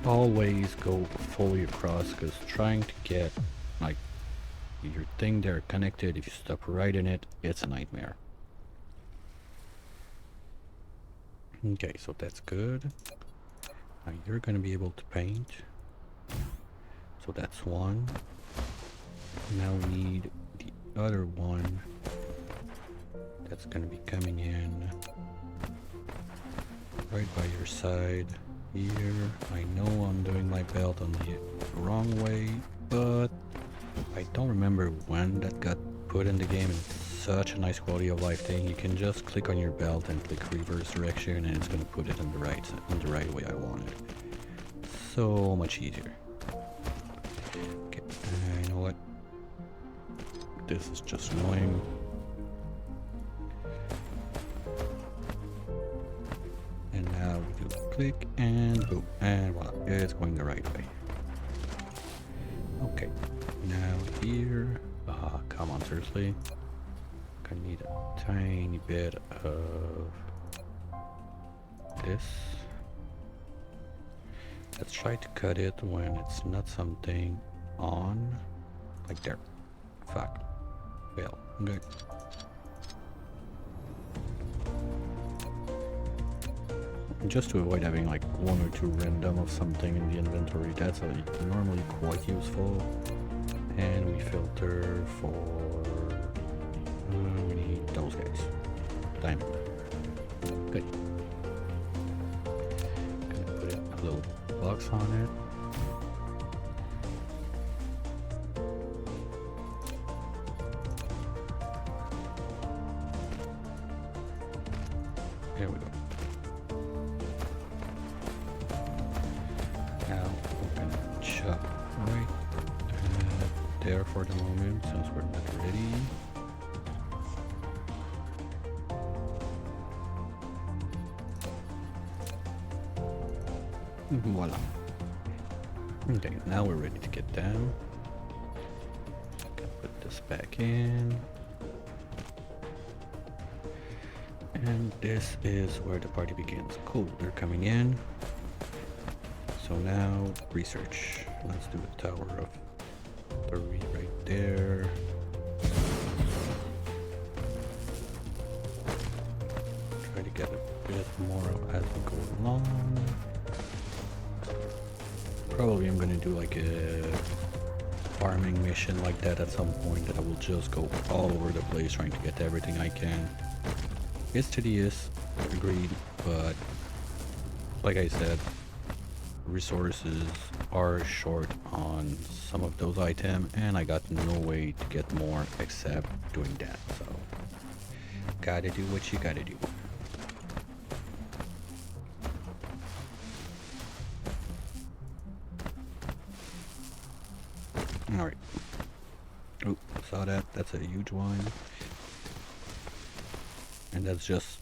S1: Always go fully across, because trying to get like your thing there connected, if you stop right in it, it's a nightmare. Okay, so that's good. Now you're gonna be able to paint. So that's one. Now we need the other one. That's gonna be coming in right by your side here. I know I'm doing my belt on the wrong way, but I don't remember when that got put in the game, and it's such a nice quality of life thing. You can just click on your belt and click reverse direction, and it's gonna put it in the right way I want it. So much easier. Okay, you know what? This is just annoying. And now we do click and boom, and voila, it's going the right way. Okay, now here, come on, seriously. I need a tiny bit of this. Let's try to cut it when it's not something on, like there. Fuck. Well, good. Just to avoid having like one or two random of something in the inventory, that's normally quite useful. And we filter for, we need those guys. Diamond. Good. Gonna put a little box on it. There we go. Now we're gonna chop right there for the moment, since we're not ready. Voila. Okay, now we're ready to get down. Gonna put this back in. And this is where the party begins. Cool, they're coming in. So now, research. Let's do a tower of 3 right there. Try to get a bit more as we go along. Probably I'm gonna do like a farming mission like that at some point, that I will just go all over the place trying to get everything I can. It's tedious, agreed, but like I said, resources are short on some of those items, and I got no way to get more except doing that, so gotta do what you gotta do. Alright. Oh, saw that. That's a huge one. And that's just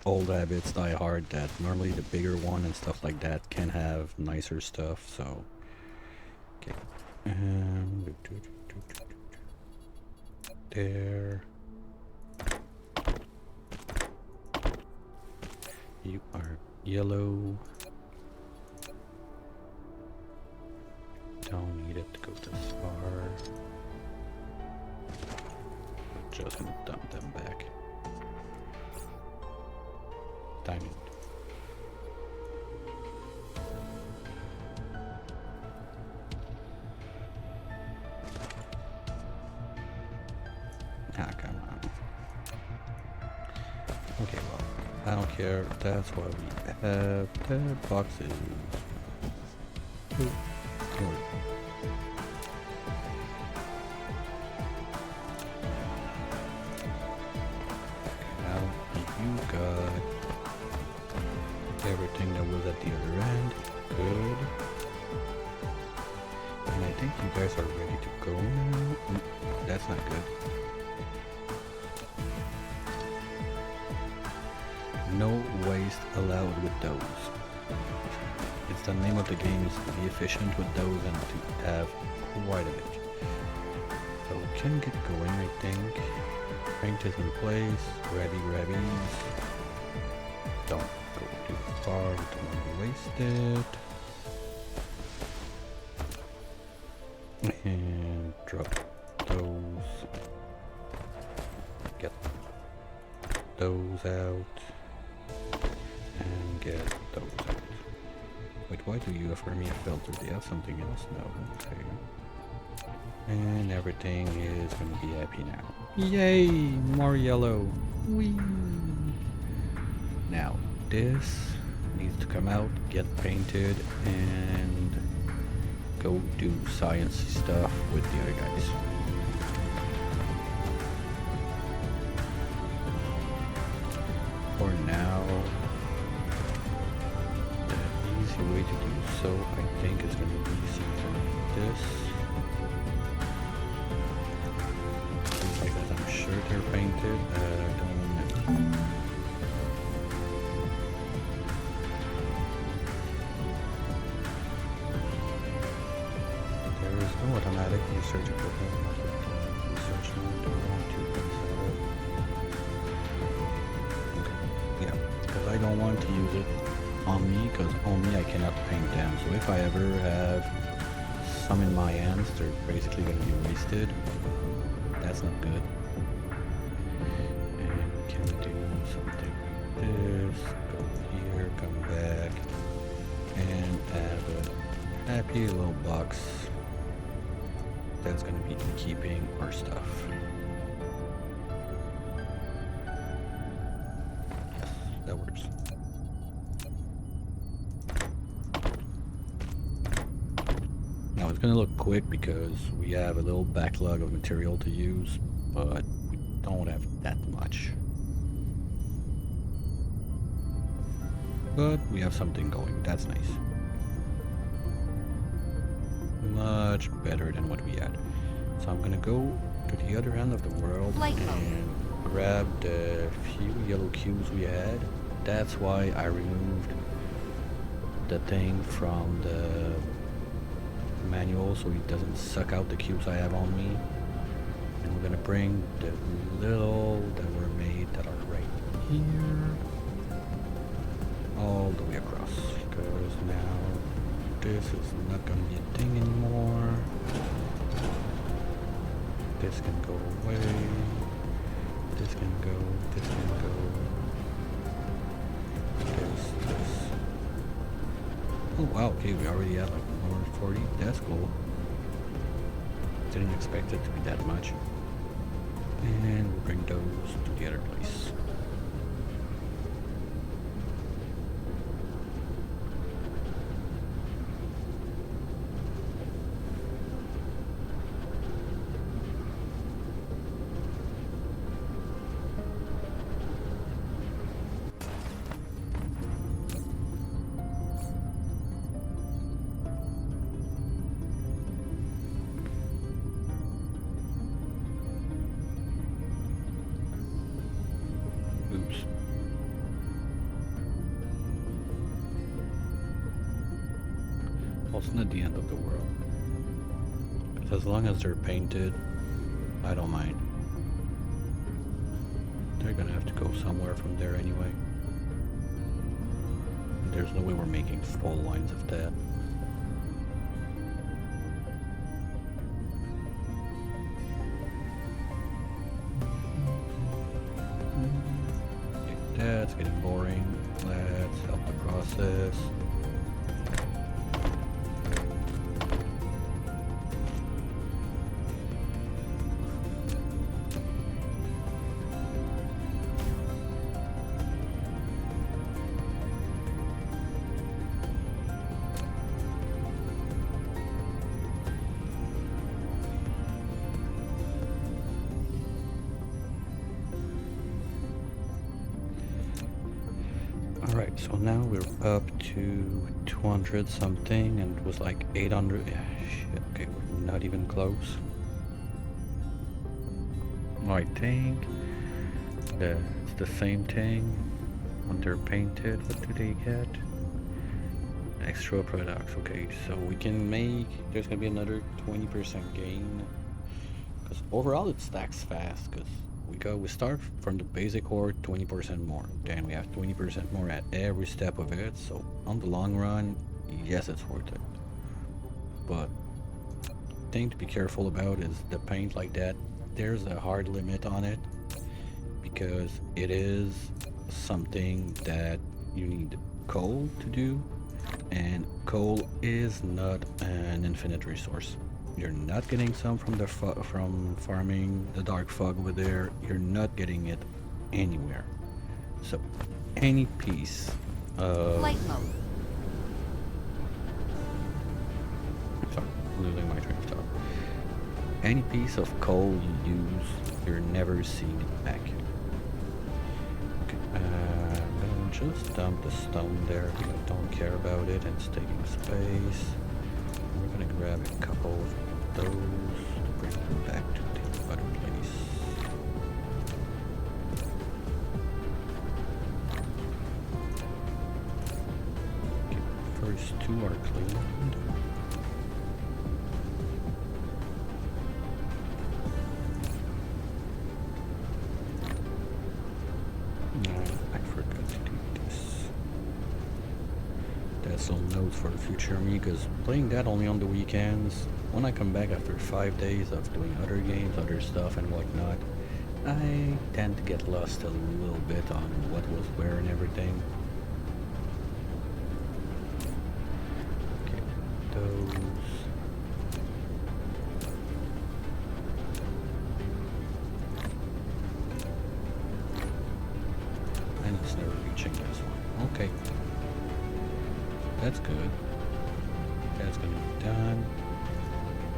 S1: old habits die hard, that normally the bigger one and stuff like that can have nicer stuff, so... Okay. There. You are yellow. Don't need it to go this far. We're just gonna dump them back. Diamond. Ah, come on. Okay, well, I don't care. That's why we have the boxes. Ooh. Oh. Now you got everything that was at the other end. Good. And I think you guys are ready to go now. That's not good. No waste allowed with those. It's the name of the game is to be efficient with those and to have quite a bit. So we can get going, I think. Paint is in place. Ready, grabbies. Don't go too far, don't want to waste it. And drop those. Get those out. And get those out. Wait, why do you offer me a filter? Do you have something else? No. Okay. And everything is going to be happy now. Yay! More yellow. Whee! Now, this needs to come out, get painted, and go do science stuff with the other guys. For now, the easy way to do so, I think, is going to be something like this. Because I'm sure they're painted. Don't know. There is no automatic research equipment. Research mode. Don't want to consider. Yeah, because I don't want to use it on me, because on me I cannot paint them. So if I ever have some in my hands, they're basically going to be wasted. That's not good. And we can do something like this. Go here, come back, and have a happy little box that's going to be keeping our stuff. Yes, that works. Now it's going to look quick because we have a little backlog of material to use, but we don't have that much. But we have something going, that's nice. Much better than what we had. So I'm going to go to the other end of the world and grab the few yellow cubes we had. That's why I removed the thing from the manual so it doesn't suck out the cubes I have on me. And we're gonna bring the little that were made that are right here all the way across, because now this is not gonna be a thing anymore. This can go away, this can go, this can go, this. Oh wow, okay, we already have like 140, that's cool. Didn't expect it to be that much. And we'll bring those to the other place. Well, it's not the end of the world. 'Cause as long as they're painted, I don't mind. They're gonna have to go somewhere from there anyway. There's no way we're making full lines of that. Okay, that's getting boring. Let's help the process. Alright, so now we're up to 200 something and it was like 800. Yeah, shit, okay, we're not even close. I think it's the same thing when they're painted. What do they get? Extra products. Okay, so we can make, there's gonna be another 20% gain. Because overall it stacks fast because we start from the basic ore 20% more, then we have 20% more at every step of it, so on the long run, yes, it's worth it. But thing to be careful about is the paint like that, there's a hard limit on it because it is something that you need coal to do, and coal is not an infinite resource. You're not getting some from from farming the dark fog over there. You're not getting it anywhere. So any piece of
S2: Flight mode.
S1: sorry, losing my train of thought. Any piece of coal you use, you're never seeing it back. Okay, I'm gonna just dump the stone there because I don't care about it and it's taking space. We're gonna grab a couple of those to bring them back to the other place. Okay, first two are cleaned. I forgot to do this. That's some notes for the future me, because playing that only on the weekends, when I come back after 5 days of doing other games, other stuff and whatnot, I tend to get lost a little bit on what was where and everything. Okay, those. And it's never reaching this one. Okay. That's good. That's gonna be done.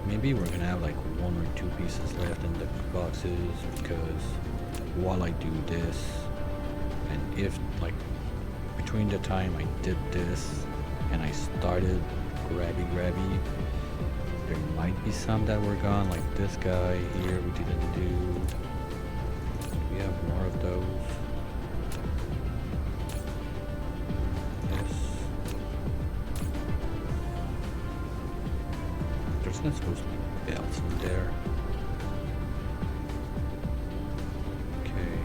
S1: Maybe we're gonna have like 1 or 2 pieces left in the boxes because while I do this, and if like between the time I did this and I started grabby, there might be some that were gone, like this guy here we didn't do. We have more of those. There's not supposed to be belts in there. Okay.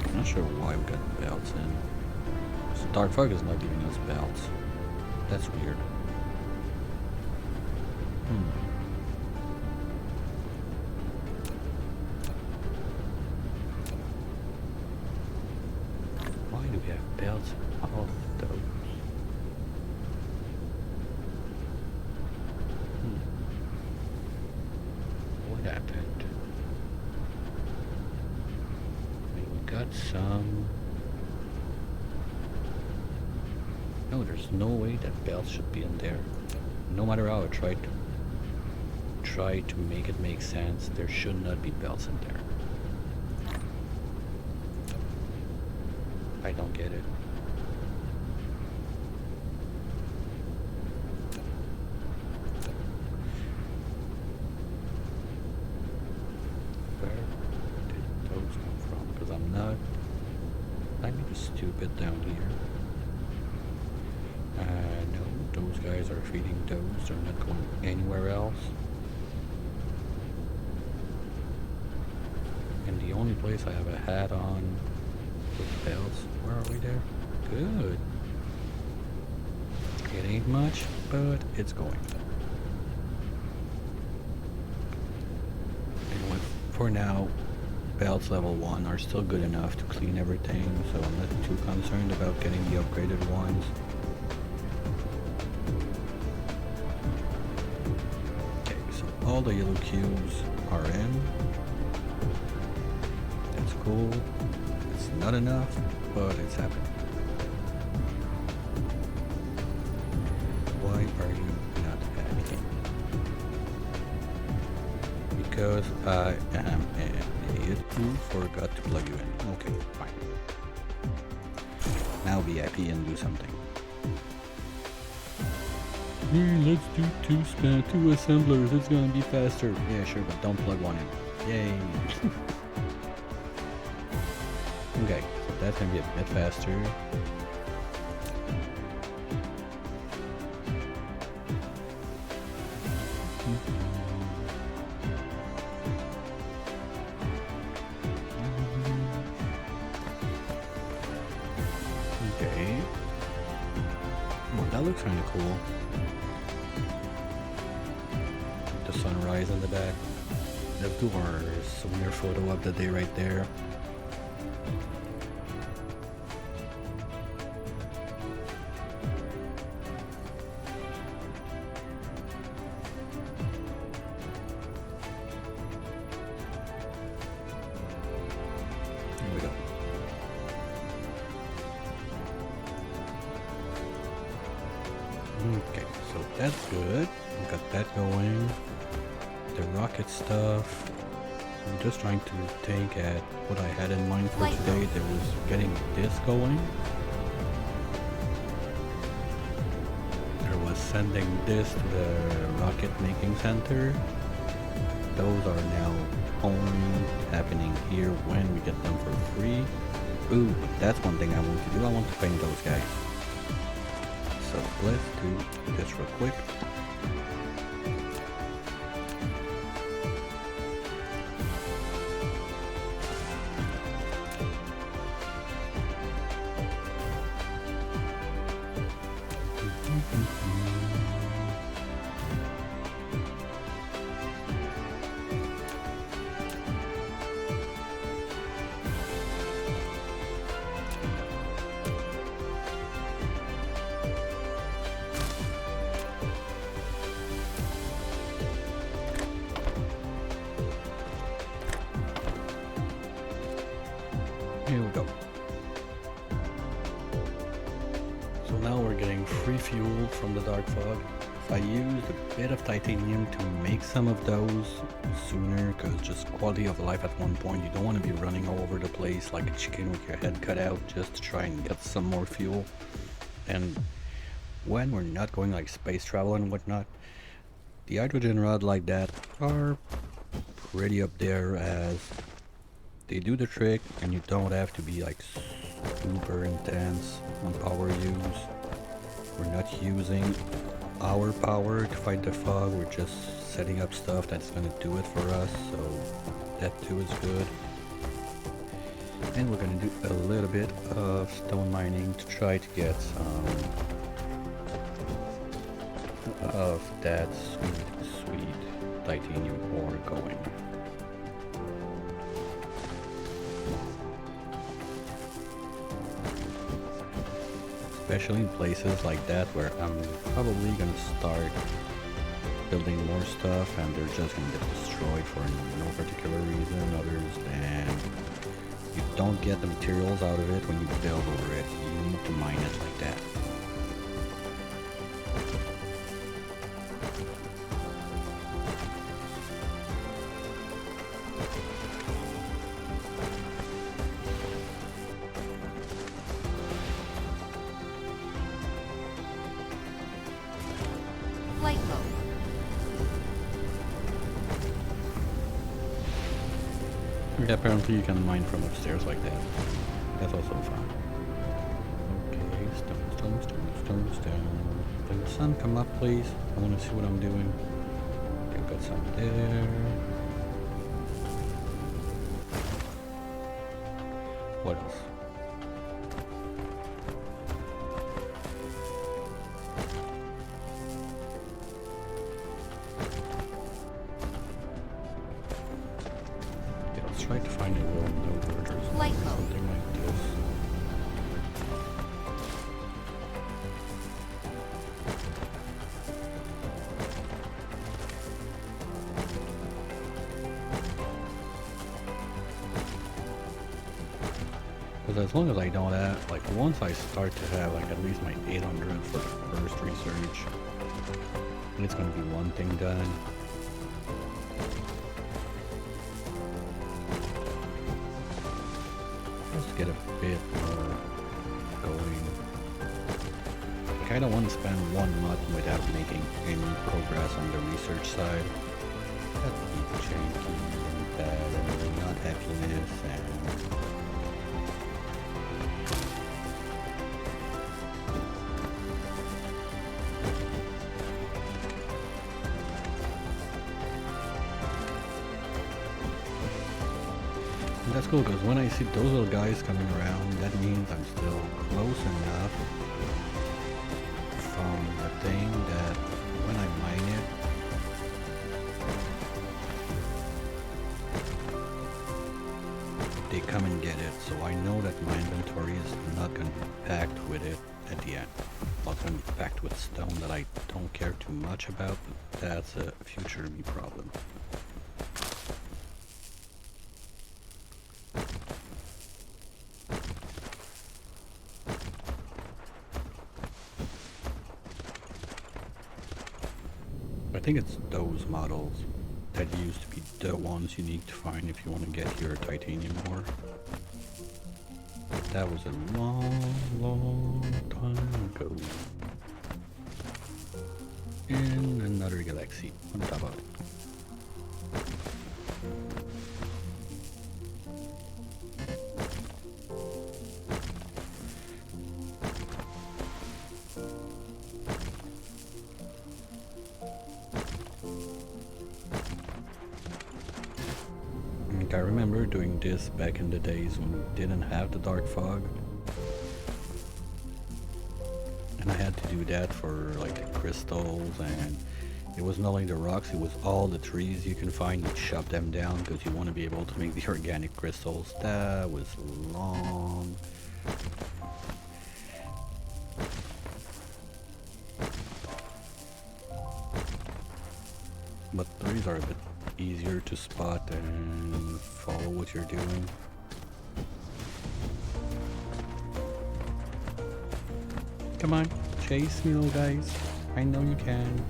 S1: I'm not sure why we got belts in. So Dark Fog is not giving us belts. That's weird. Why do we have belts in all of those? What happened? I mean, we got some. No, there's no way that belts should be in there. No matter how I try to make it make sense, there should not be belts in there. I don't get it. Where did those come from? not... I mean, stupid down here. No, those guys are feeding those. They're not going anywhere else. And the only place I have a hat on with bells. Where are we there? Good. It ain't much, but it's going. Anyway, for now, belts level 1 are still good enough to clean everything, so I'm not too concerned about getting the upgraded ones. Okay, so all the yellow cubes are in. That's cool. It's not enough, but it's happening. Why are you not happy? Because I am an idiot who forgot to plug you in. Okay, fine. Now be happy and do something. Let's do two assemblers. It's gonna be faster. Yeah, sure, but don't plug one in. Yay. Okay, so that's gonna be a bit faster. Okay. Well, that looks kind of cool. The sunrise in the back. The doors. Souvenir photo of the day right there. Here we go. Okay, so that's good. We got that going. The rocket stuff. I'm just trying to think at what I had in mind for today. There was getting this going. There was sending this to the rocket making center. Those are now only happening here when we get them for free. Ooh, that's one thing I want to do. I want to paint those guys. So let's do this real quick. Here we go. So now we're getting free fuel from the dark fog. If I used a bit of titanium to make some of those sooner, because just quality of life at one point, you don't want to be running all over the place like a chicken with your head cut out just to try and get some more fuel. And when we're not going like space travel and whatnot, the hydrogen rod like that are pretty up there as they do the trick, and you don't have to be like super intense on power use. We're not using our power to fight the fog, we're just setting up stuff that's gonna do it for us, so that too is good. And we're gonna do a little bit of stone mining to try to get some of that sweet titanium ore going. Especially in places like that where I'm probably gonna start building more stuff and they're just gonna get destroyed for no particular reason other than you don't get the materials out of it when you build over it. You need to mine it like that.
S2: Flight mode.
S1: Yeah, apparently you can mine from upstairs like that. That's also fun. Okay, stone. Can the sun come up, please? I want to see what I'm doing. Okay, got some there. What else? Yeah, let's try to find a little node or
S2: Light bulb.
S1: something like this. Because as long as I know that, like once I start to have like at least my 800 for the first research, it's going to be one thing done. Let's get a bit more going. I kind of want to spend 1 month without making any progress on the research side. That'd be janky and bad and not happiness and... And that's cool because when I see those little guys coming around, that means I'm still close enough from the thing that when I mine it, they come and get it. So I know that my inventory is not going to be packed with it at the end. Well, it's going to be packed with stone that I don't care too much about, but that's a future me problem. I think it's those models that used to be the ones you need to find if you want to get your titanium ore. That was a long time ago. In another galaxy on top of it. I remember doing this back in the days when we didn't have the dark fog. And I had to do that for like the crystals, and it was not only the rocks, it was all the trees you can find. You chop them down because you want to be able to make the organic crystals. That was long. But trees are a bit easier to spot and follow what you're doing. Come on, chase me, little guys. I know you can.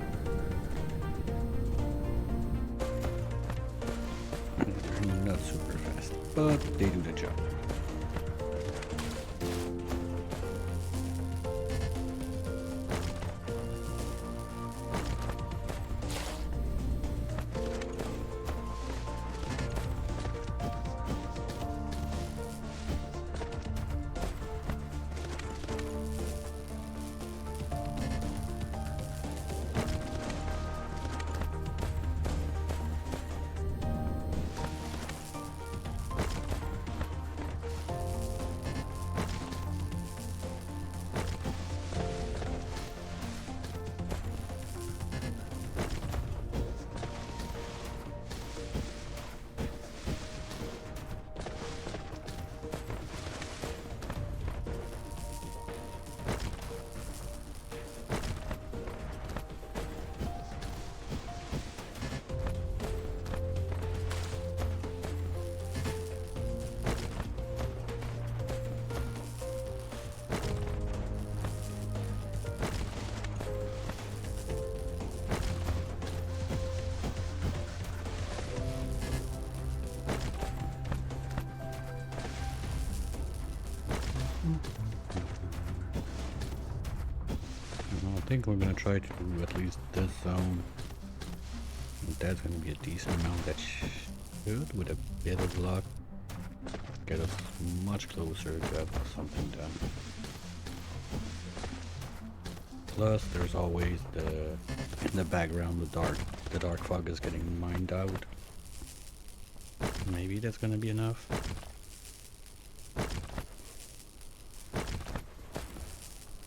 S1: They're not super fast, but they do the job. I think we're gonna try to do at least this zone. That's gonna be a decent amount. That should, with a bit of luck, get us much closer to have something done. Plus, there's always in the background, the dark fog is getting mined out. Maybe that's gonna be enough.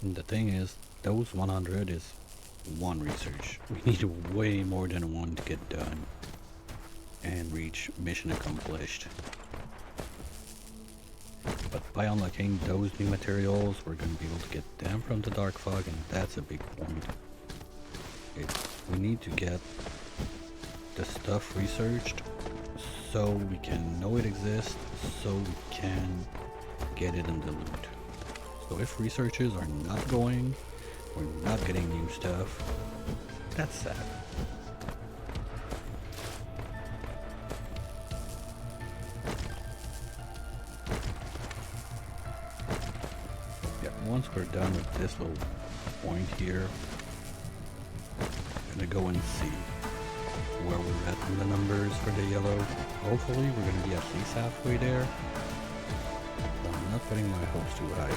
S1: And the thing is, those 100 is one research. We need way more than one to get done and reach mission accomplished. But by unlocking those new materials, we're going to be able to get them from the dark fog, and that's a big point. We need to get the stuff researched so we can know it exists, so we can get it in the loot. So if researchers are not going, we're not getting new stuff, that's sad. Yeah, once we're done with this little point here, I'm gonna go and see where we're at in the numbers for the yellow. Hopefully we're gonna be at least halfway there. But I'm not putting my hopes too high.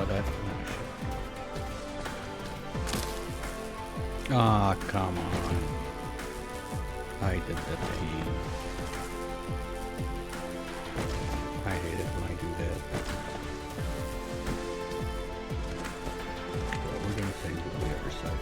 S1: That ah, come on. I did that thing. I hate it when I do that. Well, we're gonna say the other side.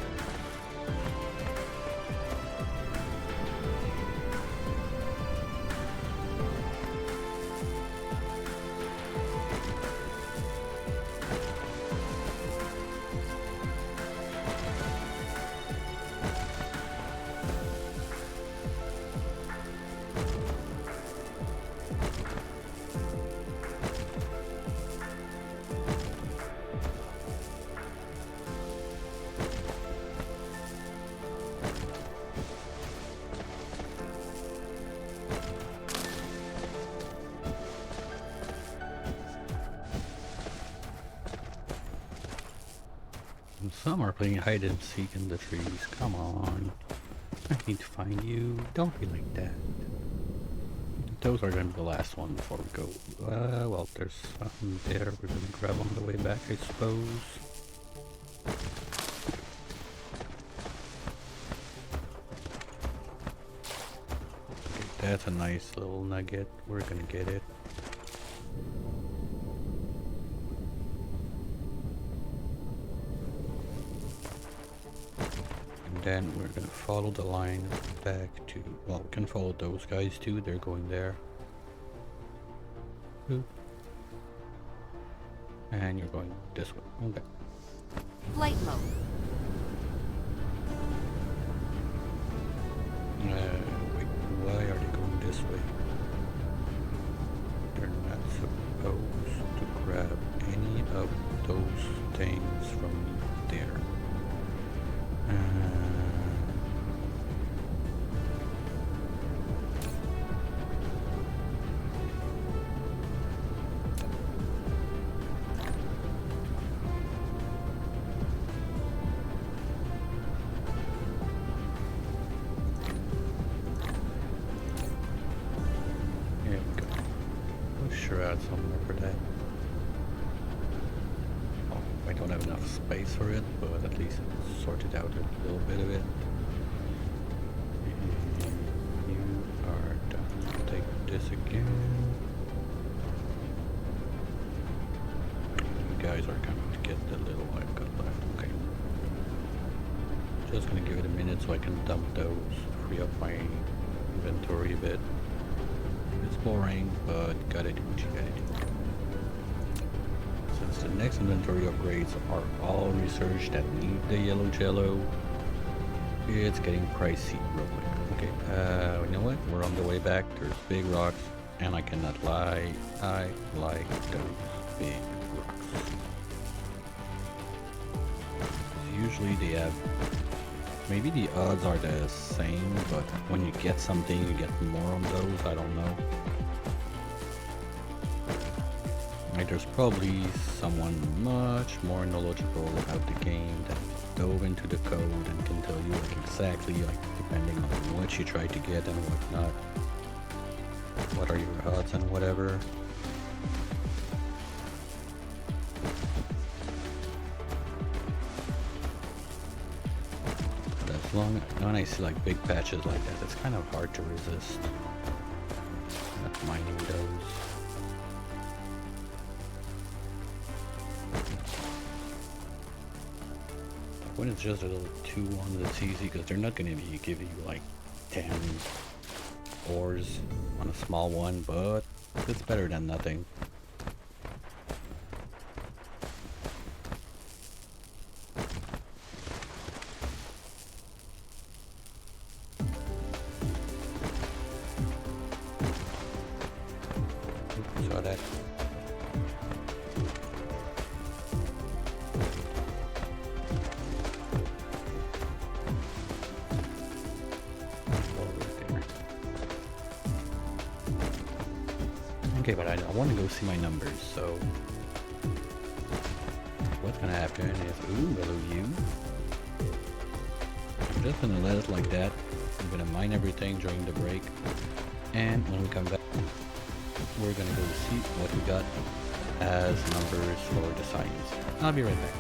S1: Some are playing hide and seek in the trees. Come on. I need to find you. Don't be like that. Those are going to be the last one before we go. Well, there's something there we're going to grab on the way back, I suppose. Okay, that's a nice little nugget. We're going to get it. Then we're gonna follow the line back to, well, we can follow those guys too, they're going there. Boop. And you're going this way. Okay.
S2: Flight mode.
S1: Wait, why are they going this way? They're not supposed to grab any of those things from there. There we go. sure I had somewhere for that. Oh, I don't have enough space for it, but at least it sorted out a little bit of it. And you are done. I'll take this again. You guys are coming to get the little I've got left. Okay. Just gonna give it a minute so I can dump those, free up my inventory a bit. It's boring, but gotta do what you gotta do. Since the next inventory upgrades are all research that need the yellow Jell-O, it's getting pricey real quick. Okay, you know what? We're on the way back. There's big rocks, and I cannot lie, I like those big rocks. Usually they have, maybe the odds are the same, but when you get something, you get more on those. I don't know. Like, there's probably someone much more knowledgeable about the game that dove into the code and can tell you like exactly, like, depending on what you try to get and what not, what are your odds and whatever. But as long when I see like big patches like that, it's kind of hard to resist not mining those. When it's just a little 2-1, it's easy because they're not going to be giving you like 10 ores on a small one, but it's better than nothing. Oops, saw that. Okay, but I want to go see my numbers, so what's gonna happen is, ooh, hello you. I'm just gonna let it like that. I'm gonna mine everything during the break, and when we come back, we're gonna go see what we got as numbers for the science. I'll be right back.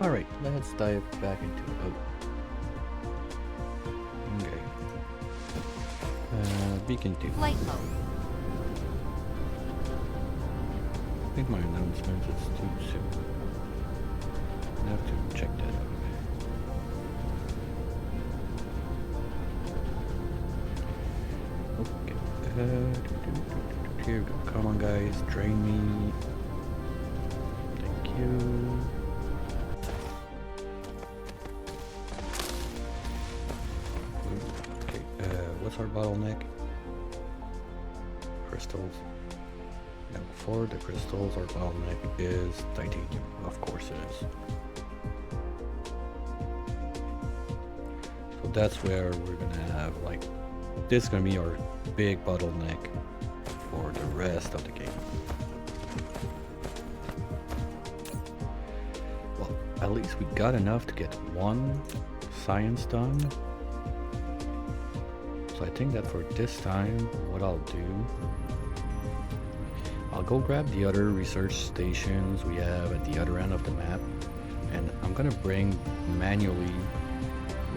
S1: Alright, let's dive back into it. Oh. Okay. Beacon 2.
S2: Flight mode.
S1: I think my announcements is too soon. I have to check that out. Okay. Here we go. Come on, guys. Drain me. Thank you. Okay. What's our bottleneck? Crystals. Now, for the crystals, our bottleneck is titanium. Of course it is. So that's where we're gonna have, like, this is gonna be our big bottleneck for the rest of the game. Well, at least we got enough to get one science done. So I think that for this time, what I'll do, I'll go grab the other research stations we have at the other end of the map, and I'm gonna bring manually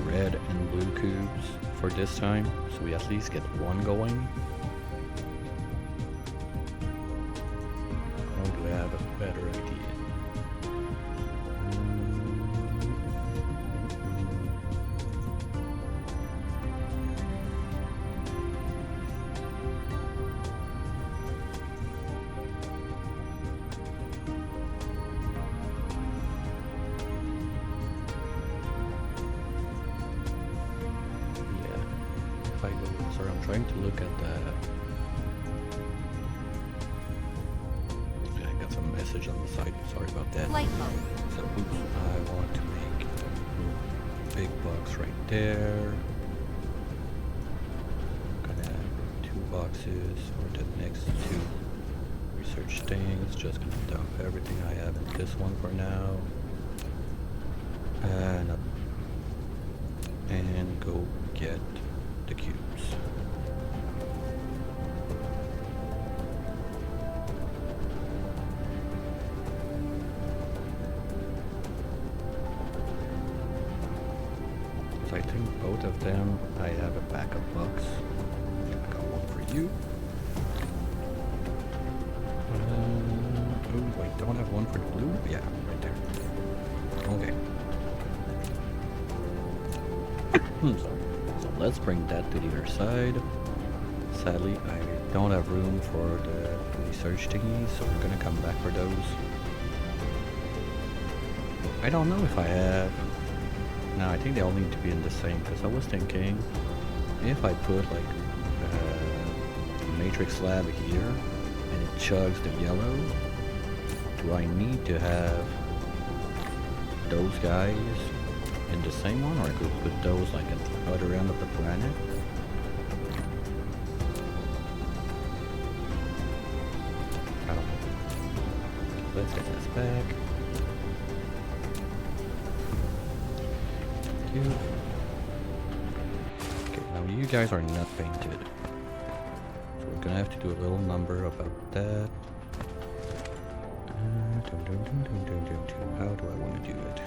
S1: red and blue cubes for this time, so we at least get one going. Or do I have a better idea? Sorry, I'm trying to look at the... Okay, I got some message on the side. Sorry about that.
S2: Flight mode.
S1: So, oops, I want to make a big box right there. I'm gonna have 2 boxes for the next 2 research things. Just gonna dump everything I have in this one for now. And go get the cubes. So I think both of them, I have a backup box. I got one for you. Oh, I don't have one for the blue? Yeah, right there. Okay. Sorry. So let's bring that to the other side. Sadly, I don't have room for the research thingy, so we're gonna come back for those. I don't know if I have... No, I think they all need to be in the same, because I was thinking if I put like a matrix slab here and it chugs the yellow, do I need to have those guys in the same one, or I could put those like at the other end of the planet? I don't know. Let's get this back. Thank you. Okay, now you guys are not painted. So we're gonna have to do a little number about that. How do I want to do it?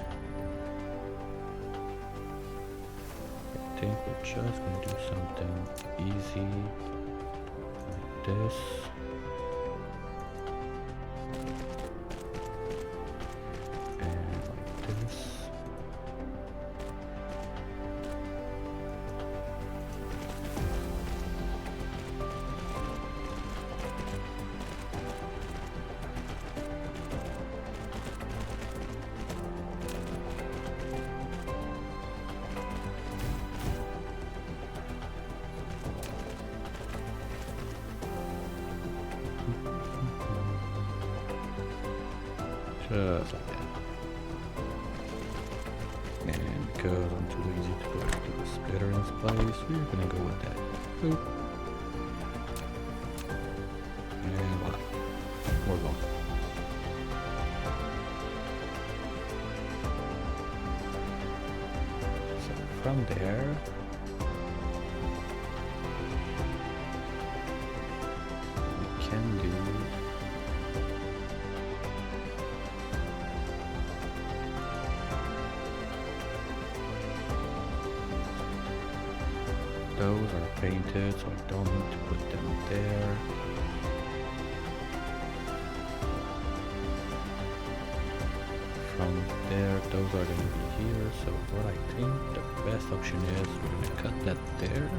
S1: I think we're just gonna do something easy like this. And like this. Just like that. And because I'm too lazy to go to the splitter and splice, we're gonna go with that. Boop. And voila. We're gone. So from there, we can do Those are painted, so I don't need to put them there. From there, those are going to be here. So what I think the best option is, we're going to cut that there.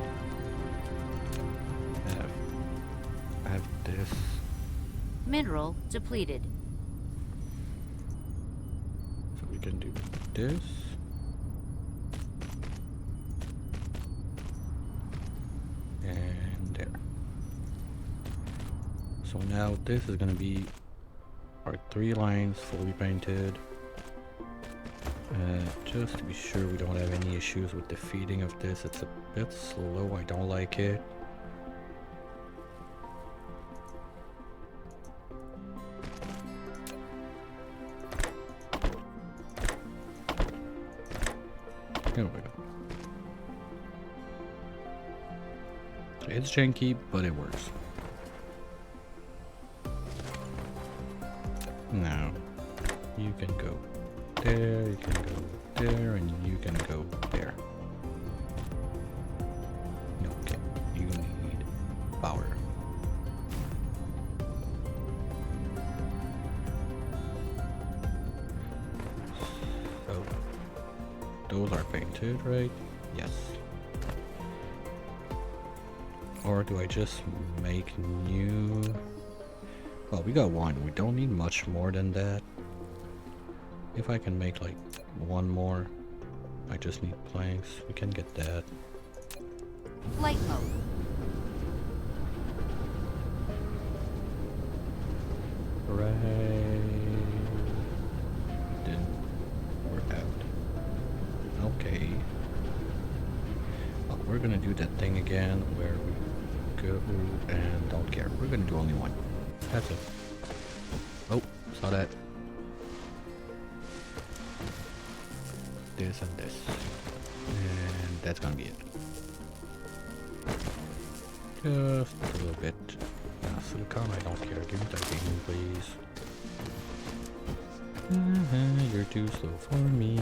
S1: Have this.
S2: Mineral depleted.
S1: So we can do this. And there. So now this is going to be our 3 lines fully painted. Just to be sure we don't have any issues with the feeding of this. It's a bit slow, I don't like it. There we go. It's janky, but it works. Now, you can go there, you can go there, and you can go there. Okay, you need power. So, those are painted, right? Yes. Or do I just make new? Well, we got one. We don't need much more than that. If I can make like one more, I just need planks. We can get that.
S2: Flight mode.
S1: Right. Then we're out. Okay. Well, we're gonna do that thing again where we go and don't care. We're gonna do only one. That's it. Oh, saw that. This and this. And that's gonna be it. Just a little bit. Silicon, I don't care. Give me titanium, please. You're too slow for me.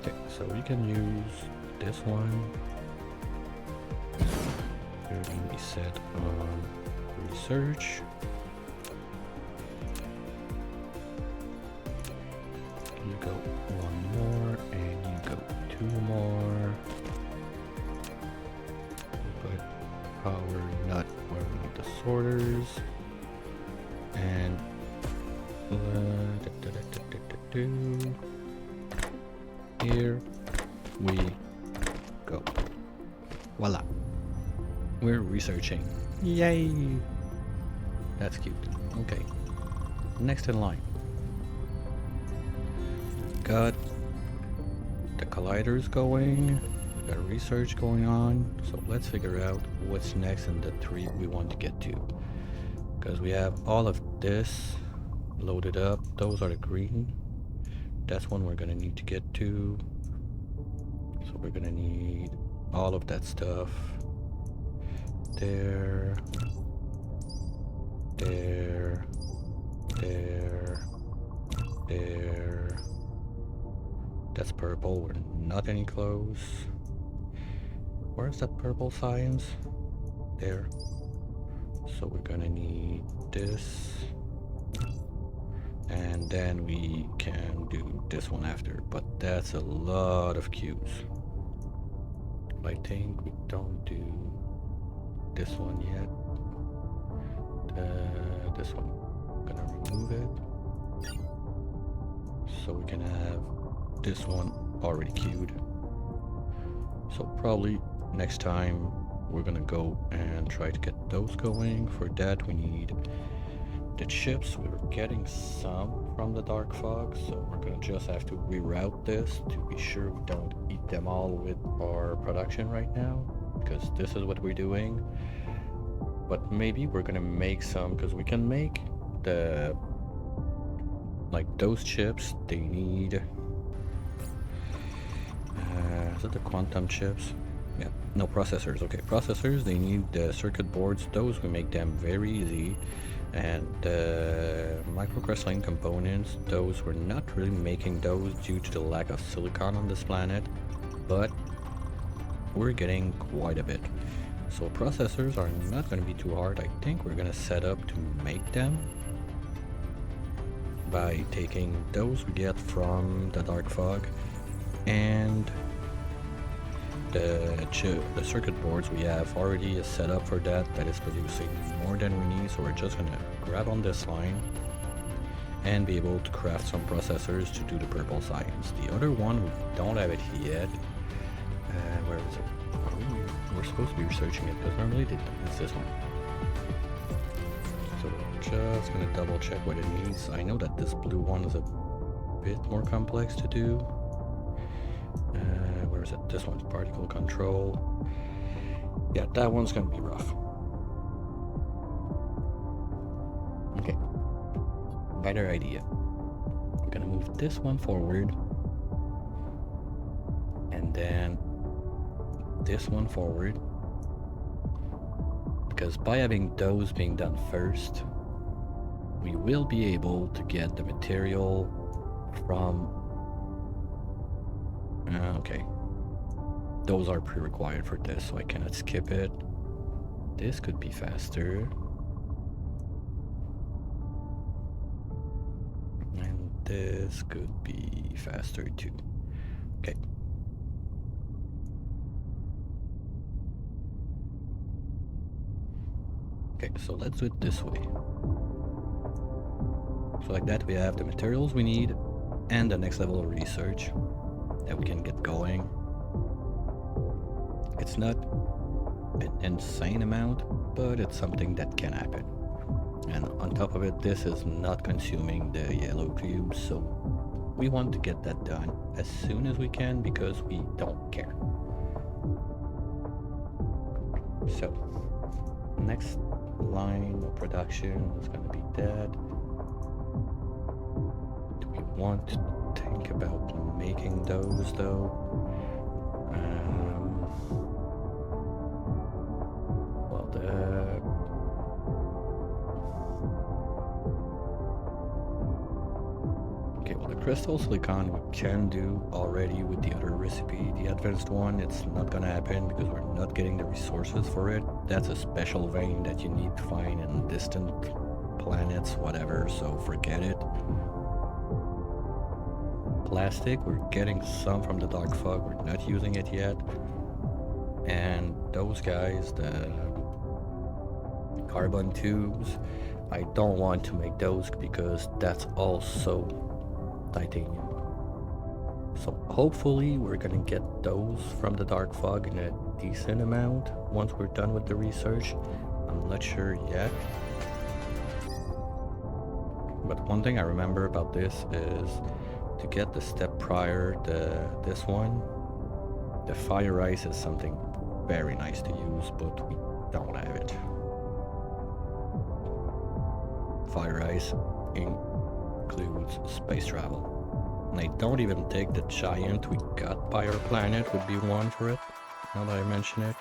S1: Okay, so we can use this one. We're going to be set on research. You go one more, and you go 2 more. Put power nut where we need the sorters. And here we go. Voila. We're researching. Yay! That's cute. Okay. Next in line. Got the colliders going. We got research going on. So let's figure out what's next in the 3 we want to get to. Because we have all of this loaded up. Those are the green. That's one we're going to need to get to. So we're going to need all of that stuff. There, there, there, there. That's purple. We're not any close. Where's that purple science? There. So we're gonna need this. And then we can do this one after. But that's a lot of cubes. I think we don't do this one yet. This one, I'm gonna remove it so we can have this one already queued. So probably next time we're gonna go and try to get those going. For that we need the chips. We were getting some from the dark fog, so we're gonna just have to reroute this to be sure we don't eat them all with our production right now, because this is what we're doing. But maybe we're gonna make some, because we can make the, like those chips, they need, is it the quantum chips? Yeah, no, processors. Okay, processors, they need the circuit boards. Those we make them very easy. And microcrystalline components, those we're not really making those due to the lack of silicon on this planet, but we're getting quite a bit. So processors are not going to be too hard. I think we're going to set up to make them by taking those we get from the dark fog and the circuit boards we have already is set up for that is producing more than we need, so we're just gonna grab on this line and be able to craft some processors to do the purple science. The other one, we don't have it yet. Where is it? Oh, we're supposed to be researching it, but normally it's this one. So we're just gonna double check what it needs. I know that this blue one is a bit more complex to do. Where is it? This one's particle control. Yeah, that one's gonna be rough. Okay. Better idea. I'm gonna move this one forward. And then this one forward. Because by having those being done first, we will be able to get the material from... okay. Those are pre-required for this, so I cannot skip it. This could be faster. And this could be faster too. Okay. Okay, so let's do it this way. So like that we have the materials we need and the next level of research that we can get going. It's not an insane amount, but it's something that can happen. And on top of it, this is not consuming the yellow cubes, so we want to get that done as soon as we can because we don't care. So, next line of production is going to be that. Do we want to think about making those though? Crystal silicon we can do already with the other recipe. The advanced one, it's not gonna happen because we're not getting the resources for it. That's a special vein that you need to find in distant planets, whatever, so forget it. Plastic, we're getting some from the dark fog, we're not using it yet. And those guys, the carbon tubes, I don't want to make those because that's also titanium. So hopefully we're gonna get those from the dark fog in a decent amount once we're done with the research. I'm not sure yet. But one thing I remember about this is to get the step prior to this one, the fire ice is something very nice to use, but we don't have it. Fire ice includes space travel. And I don't even think the giant we got by our planet would be one for it, now that I mention it.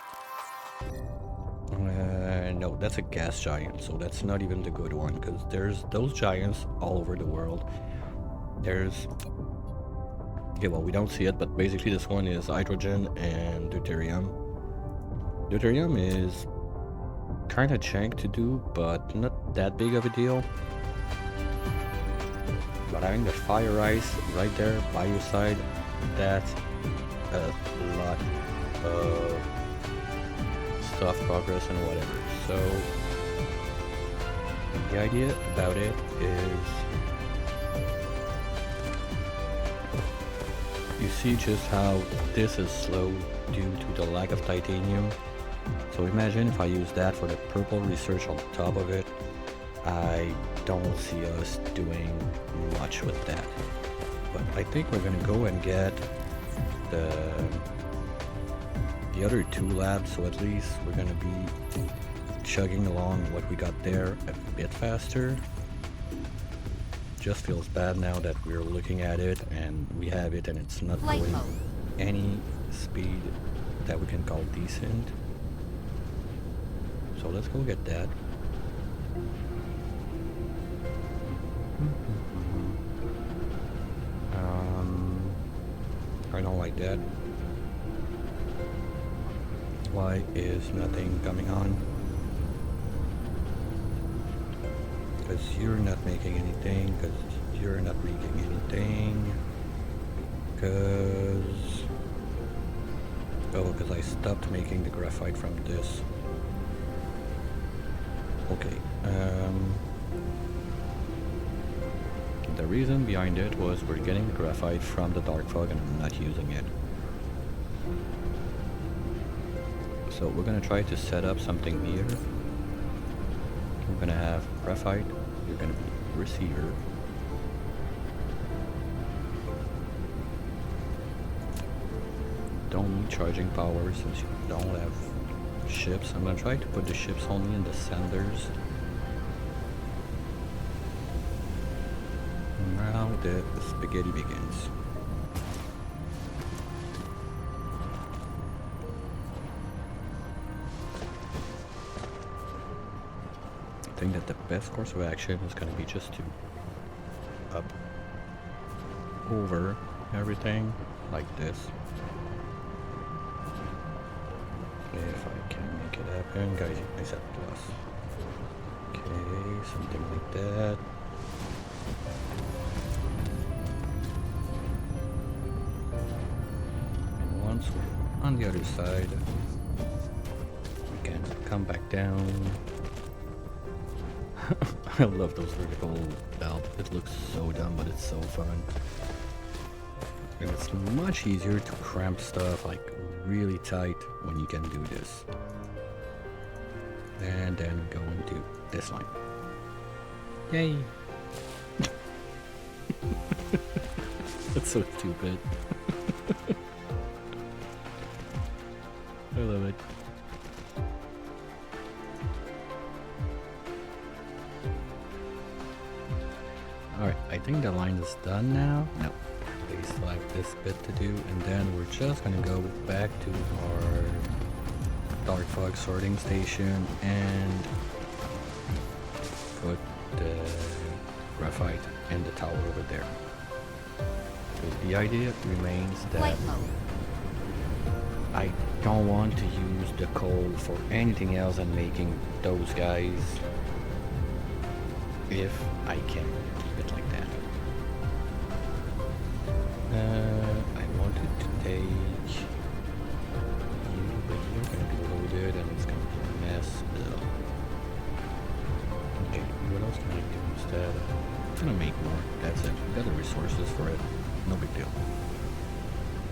S1: No, that's a gas giant, so that's not even the good one, because there's those giants all over the world. There's... okay, well, we don't see it, but basically this one is hydrogen and deuterium. Deuterium is kind of jank to do, but not that big of a deal. But having the fire ice right there by your side, that's a lot of stuff, progress, and whatever. So the idea about it is you see just how this is slow due to the lack of titanium. So imagine if I use that for the purple research on top of it. I don't see us doing much with that. But I think we're gonna go and get the other two labs, so at least we're gonna be chugging along what we got there a bit faster. Just feels bad now that we're looking at it and we have it and it's not
S2: Flight
S1: going
S2: mode.
S1: any speed that we can call decent. So let's go get that. that. Why is nothing coming on? Because you're not making anything, because you're not making anything, because... Oh, because I stopped making the graphite from this. Okay, the reason behind it was we're getting graphite from the dark fog and I'm not using it. So we're gonna try to set up something here. We're gonna have graphite, you're gonna be receiver. Don't need charging power since you don't have ships. I'm gonna try to put the ships only in the senders. Now the spaghetti begins. I think that the best course of action is going to be just to up over everything like this. If I can make it happen, guys, I said plus. Okay, something like that. And once we're on the other side, we can come back down. I love those vertical belts. It looks so dumb, but it's so fun. And it's much easier to cramp stuff like really tight when you can do this. And then go into this line. Yay! That's so stupid. I love it. Alright, I think the line is done now. No, we still have this bit to do, and then we're just gonna go back to our dark fog sorting station and put the graphite in the tower over there. Because the idea remains that
S2: Flight mode.
S1: I don't want to use the coal for anything else than making those guys if I can keep it like that. I wanted to take you, but you're gonna be loaded and it's gonna be a mess. Ugh. Okay, what else can I do instead? I'm gonna make more, that's it. We've got the resources for it, no big deal.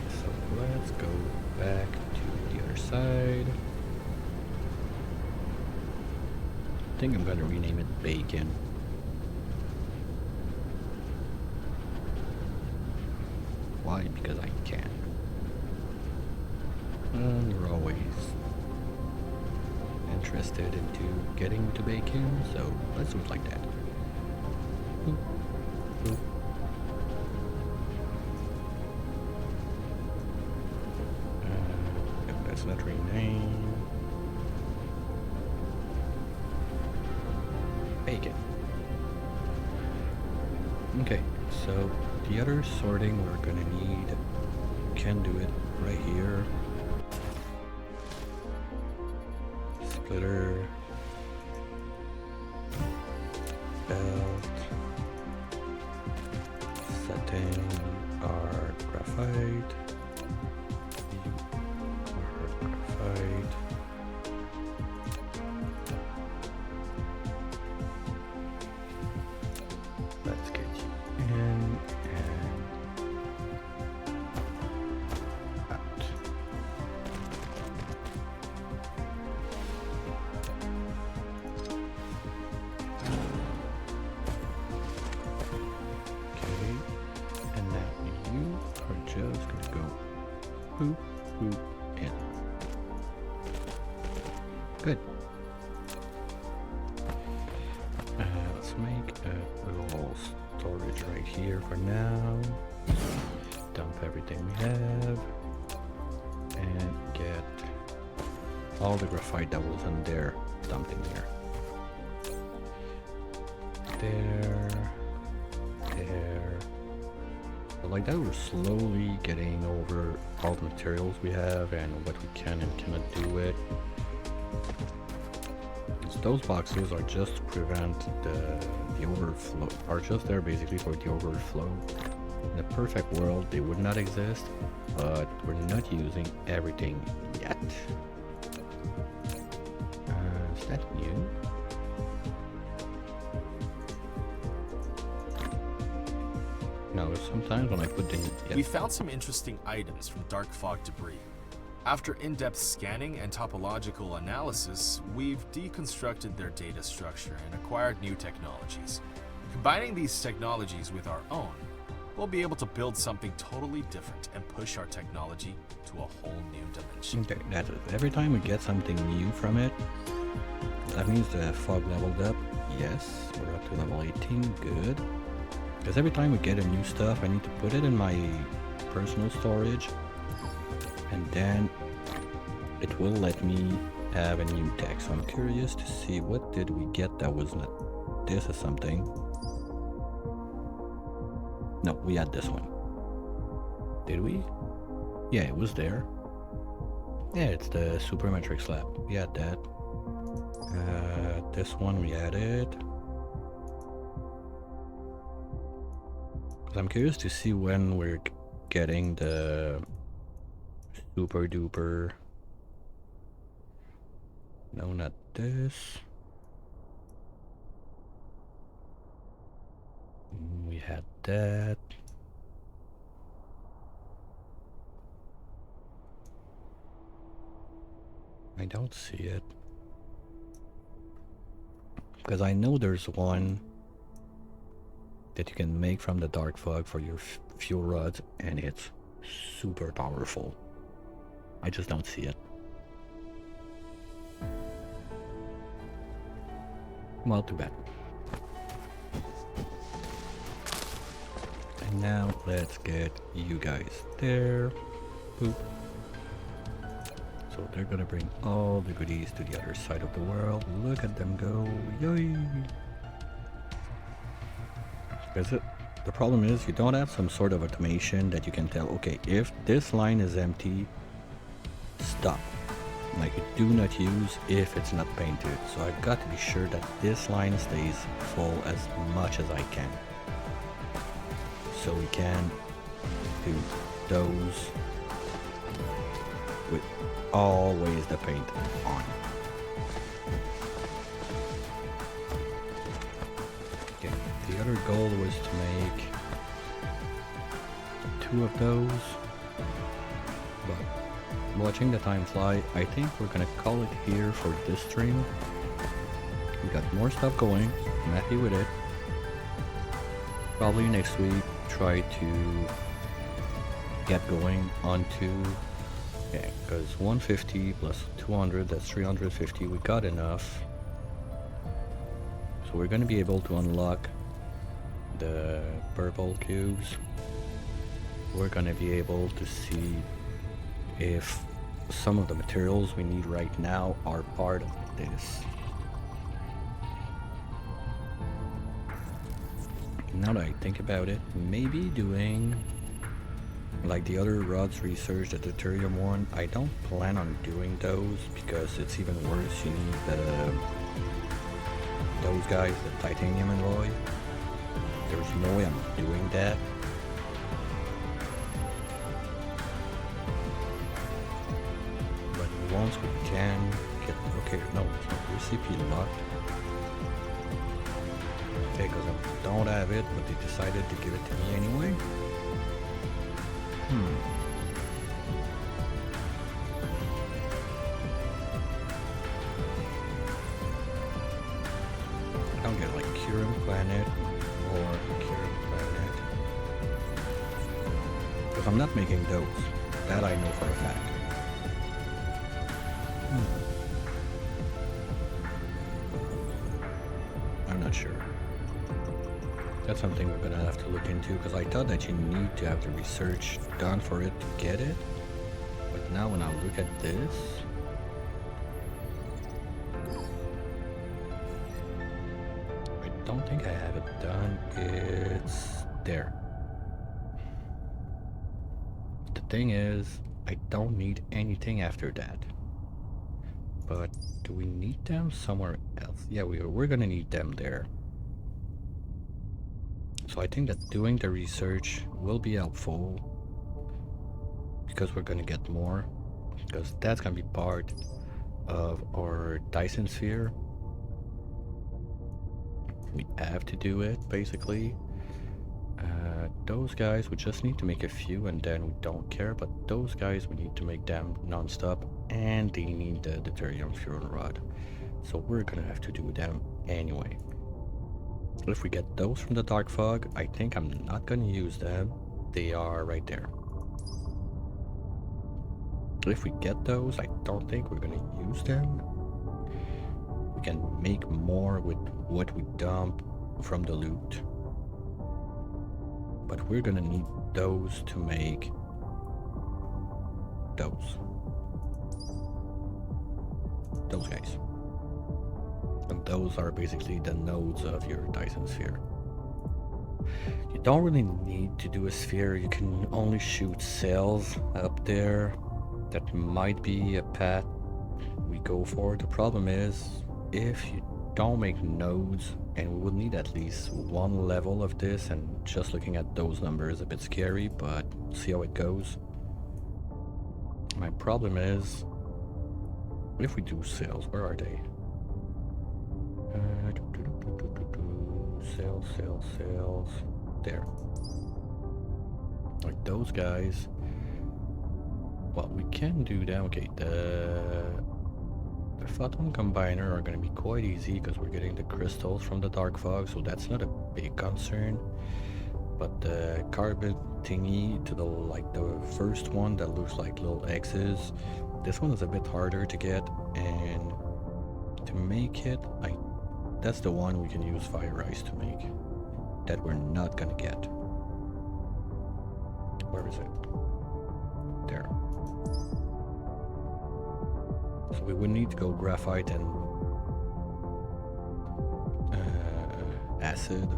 S1: So let's go back to the other side. I think I'm gonna rename it Bacon. Why? Because I can. And we're always interested into getting to bacon, so let's do it like that. Boop, boop. If that's not renamed. Bacon. Okay, so the other sorting we're gonna need, can do it right here. Splitter, belt, setting our graphite, let's get you in and out. Okay, and now you are just gonna go boop, boop, in. Good. Let's make a little storage right here for now. Dump everything we have. And get all the graphite that was in there dumped in here. There. But like that, we're slowly getting over all the materials we have and what we can and cannot do with. So those boxes are just to prevent the overflow, are just there basically for the overflow. In a perfect world, they would not exist, but we're not using everything yet. Is that new? No, sometimes when I put the...
S3: We found some interesting items from dark fog debris. After in-depth scanning and topological analysis, we've deconstructed their data structure and acquired new technologies. Combining these technologies with our own, we'll be able to build something totally different and push our technology to a whole new dimension.
S1: Okay, that's it. Every time we get something new from it, that means the fog leveled up. Yes, we're up to level 18, good. Because every time we get a new stuff, I need to put it in my personal storage, and then it will let me have a new tech. So I'm curious to see what did we get that was not... This is something. No, we had this one. Did we? Yeah, it was there. Yeah, it's the Supermetric slab. We had that. This one we added. Because I'm curious to see when we're getting the super duper. No, not this. We had that. I don't see it. Because I know there's one that you can make from the dark fog for your fuel rods, and it's super powerful. I just don't see it. Well, too bad. And now let's get you guys there. Boop. So they're gonna bring all the goodies to the other side of the world. Look at them go. Yay! Because the problem is you don't have some sort of automation that you can tell, okay, if this line is empty, stop. Like you do not use if it's not painted. So I've got to be sure that this line stays full as much as I can. So we can do those with always the paint on. Okay, the other goal was to make 2 of those, but watching the time fly, I think we're gonna call it here for this stream. We got more stuff going, I'm happy with it. Probably next week try to get going onto, yeah, because 150 plus 200, that's 350, we got enough. So we're going to be able to unlock the purple cubes. We're going to be able to see if some of the materials we need right now are part of this. Now that I think about it, maybe doing like the other rods research, the deuterium one, I don't plan on doing those because it's even worse. You need those guys, the titanium alloy. There's no way I'm doing that. But once we can get, okay, no, it's not recipe locked. Okay, because I don't have it, but they decided to give it to me anyway. I don't get like Curum Planet or Curum Planet. Because I'm not making those. That I know for a fact. I'm not sure. That's something we're gonna have to look into, because I thought that you need to have the research done for it to get it. But now when I look at this, I don't think I have it done. It's there. thing is, I don't need anything after that. But do we need them somewhere else? Yeah, we're gonna need them there. So I think that doing the research will be helpful because we're gonna get more, because that's gonna be part of our Dyson sphere. We have to do it basically. Those guys, we just need to make a few and then we don't care, but those guys we need to make them non-stop, and they need the deuterium fuel rod, so we're gonna have to do them anyway. If we get those from the dark fog, I think I'm not gonna use them. They are right there. If we get those, I don't think we're gonna use them. We can make more with what we dump from the loot, but we're gonna need those to make those guys. And those are basically the nodes of your Dyson sphere. You don't really need to do a sphere, you can only shoot cells up there. That might be a path we go for. The problem is, if you don't make nodes, and we will need at least one level of this, and just looking at those numbers is a bit scary, but see how it goes. My problem is, if we do sales, where are they? Sales. There. Like those guys. Well, we can do them. Okay, the photon combiner are going to be quite easy because we're getting the crystals from the dark fog, so that's not a big concern. But the carbon thingy to the first one that looks like little X's, this one is a bit harder to get, and to make it, that's the one we can use fire ice to make. That we're not gonna get. Where is it? There. So we would need to go graphite and acid.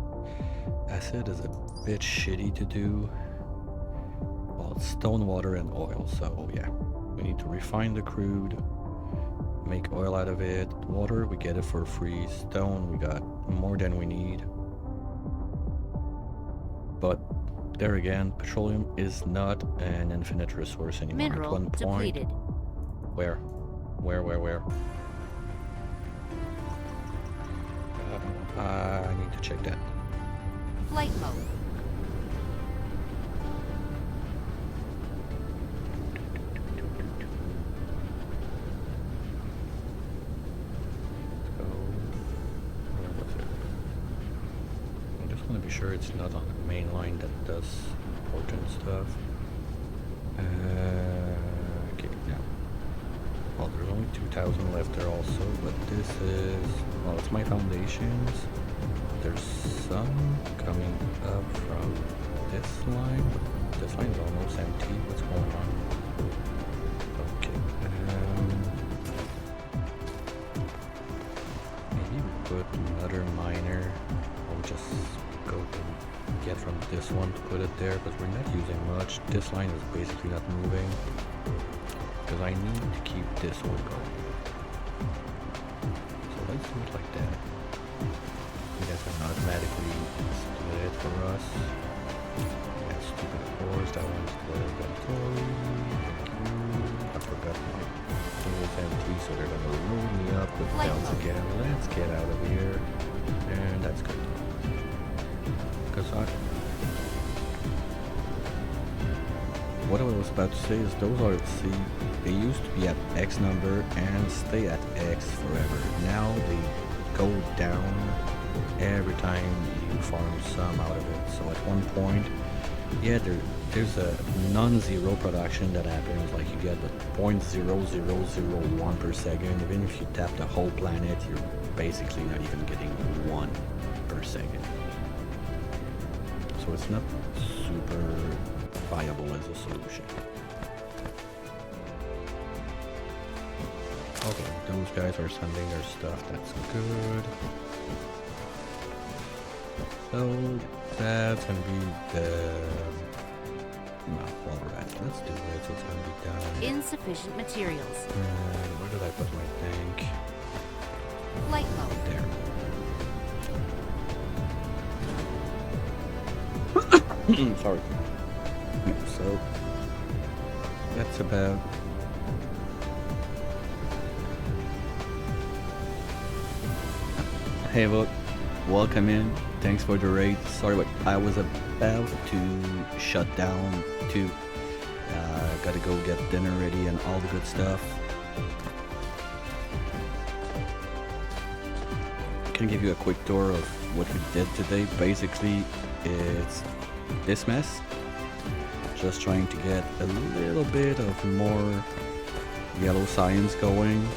S1: Acid is a bit shitty to do. Well, it's stone, water, and oil. So yeah, we need to refine the crude, make oil out of it. Water, we get it for free. Stone, we got more than we need. But there again, petroleum is not an infinite resource anymore.
S2: Mineral
S1: at one point.
S2: depleted.
S1: Where? I need to check that.
S2: Flight mode.
S1: So, where was it? I just want to be sure it's not on the main line that does important stuff. Okay, now. Well, there's only 2,000 left there also, but this is, well, it's my foundations. There's some coming up from this line, but this line is almost empty. What's going on? Okay, maybe we put another miner. I'll just go to get from this one to put it there, but we're not using much. This line is basically not moving, because I need to keep this one going. So let's do it like that. That can automatically split it for us. That stupid horse, that one's the inventory. Thank you. I forgot my thing was empty, so they're gonna load me up with belts again. Let's get out of here. And that's good. Because what I was about to say is those are, see, they used to be at X number and stay at X forever. Now they go down every time you farm some out of it. So at one point, yeah, there's a non-zero production that happens, like you get the 0.0001 per second. Even if you tap the whole planet, you're basically not even getting 1 per second. So it's not super viable as a solution. Okay, those guys are sending their stuff, that's good. So that's gonna be No, alright, let's do it. So it's gonna be done.
S2: Insufficient materials.
S1: Where did I put my tank?
S2: Flight mode.
S1: There. Sorry. So that's about. Hey, vote. Welcome in. Thanks for the raid. Sorry, but I was about to shut down too. Gotta go get dinner ready and all the good stuff. Can give you a quick tour of what we did today. Basically, it's this mess. Just trying to get a little bit of more yellow science going,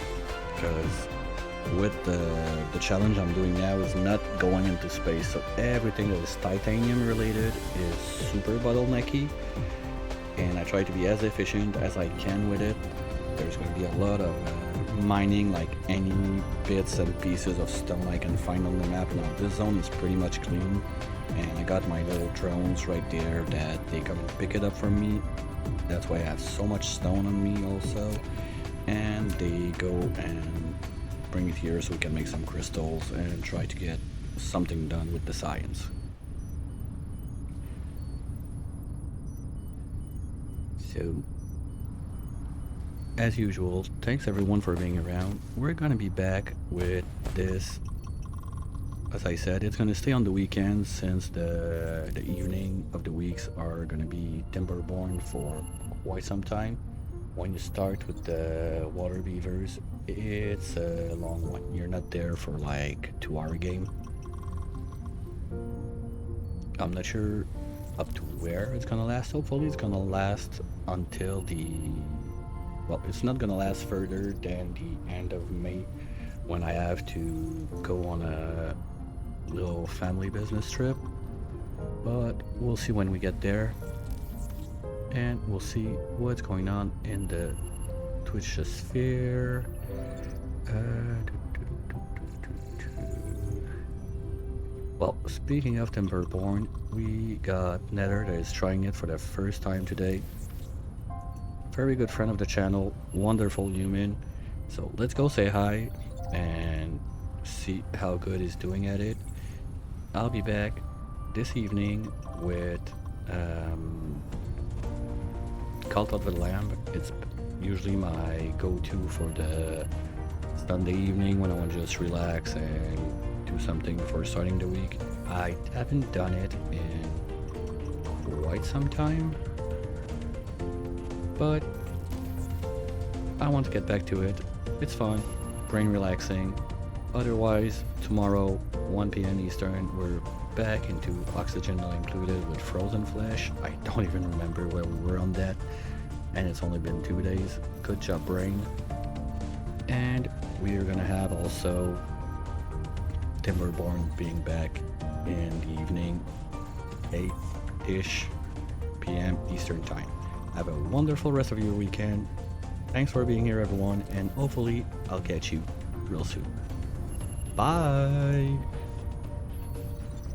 S1: because with the challenge I'm doing now is not going into space, so everything that is titanium related is super bottlenecky, and I try to be as efficient as I can with it. There's going to be a lot of mining, like any bits and pieces of stone I can find on the map. Now this zone is pretty much clean, and I got my little drones right there that they come and pick it up from me. That's why I have so much stone on me also, and they go and bring it here so we can make some crystals and try to get something done with the science. So, as usual, thanks everyone for being around. We're gonna be back with this. As I said, it's gonna stay on the weekends since the evening of the weeks are gonna be timberborn for quite some time. When you start with the water beavers, it's a long one. You're not there for like 2-hour game. I'm not sure up to where it's gonna last. Hopefully it's gonna last until well, it's not gonna last further than the end of May, when I have to go on a little family business trip. But we'll see when we get there, and we'll see what's going on in the Twitch sphere. Well, speaking of Timberborn, we got Nether that is trying it for the first time today. Very good friend of the channel, wonderful human. So let's go say hi and see how good he's doing at it. I'll be back this evening with Cult of the Lamb. It's usually my go-to for the Sunday evening when I want to just relax and do something before starting the week. I haven't done it in quite some time, but I want to get back to it. It's fun, brain relaxing. Otherwise, tomorrow, 1 p.m. Eastern, we're back into Oxygen Not Included with Frozen Flesh. I don't even remember where we were on that, and it's only been 2 days. Good job, brain. And we are gonna have also Timberborn being back in the evening, 8-ish p.m. Eastern time. Have a wonderful rest of your weekend. Thanks for being here, everyone, and hopefully I'll catch you real soon. Bye!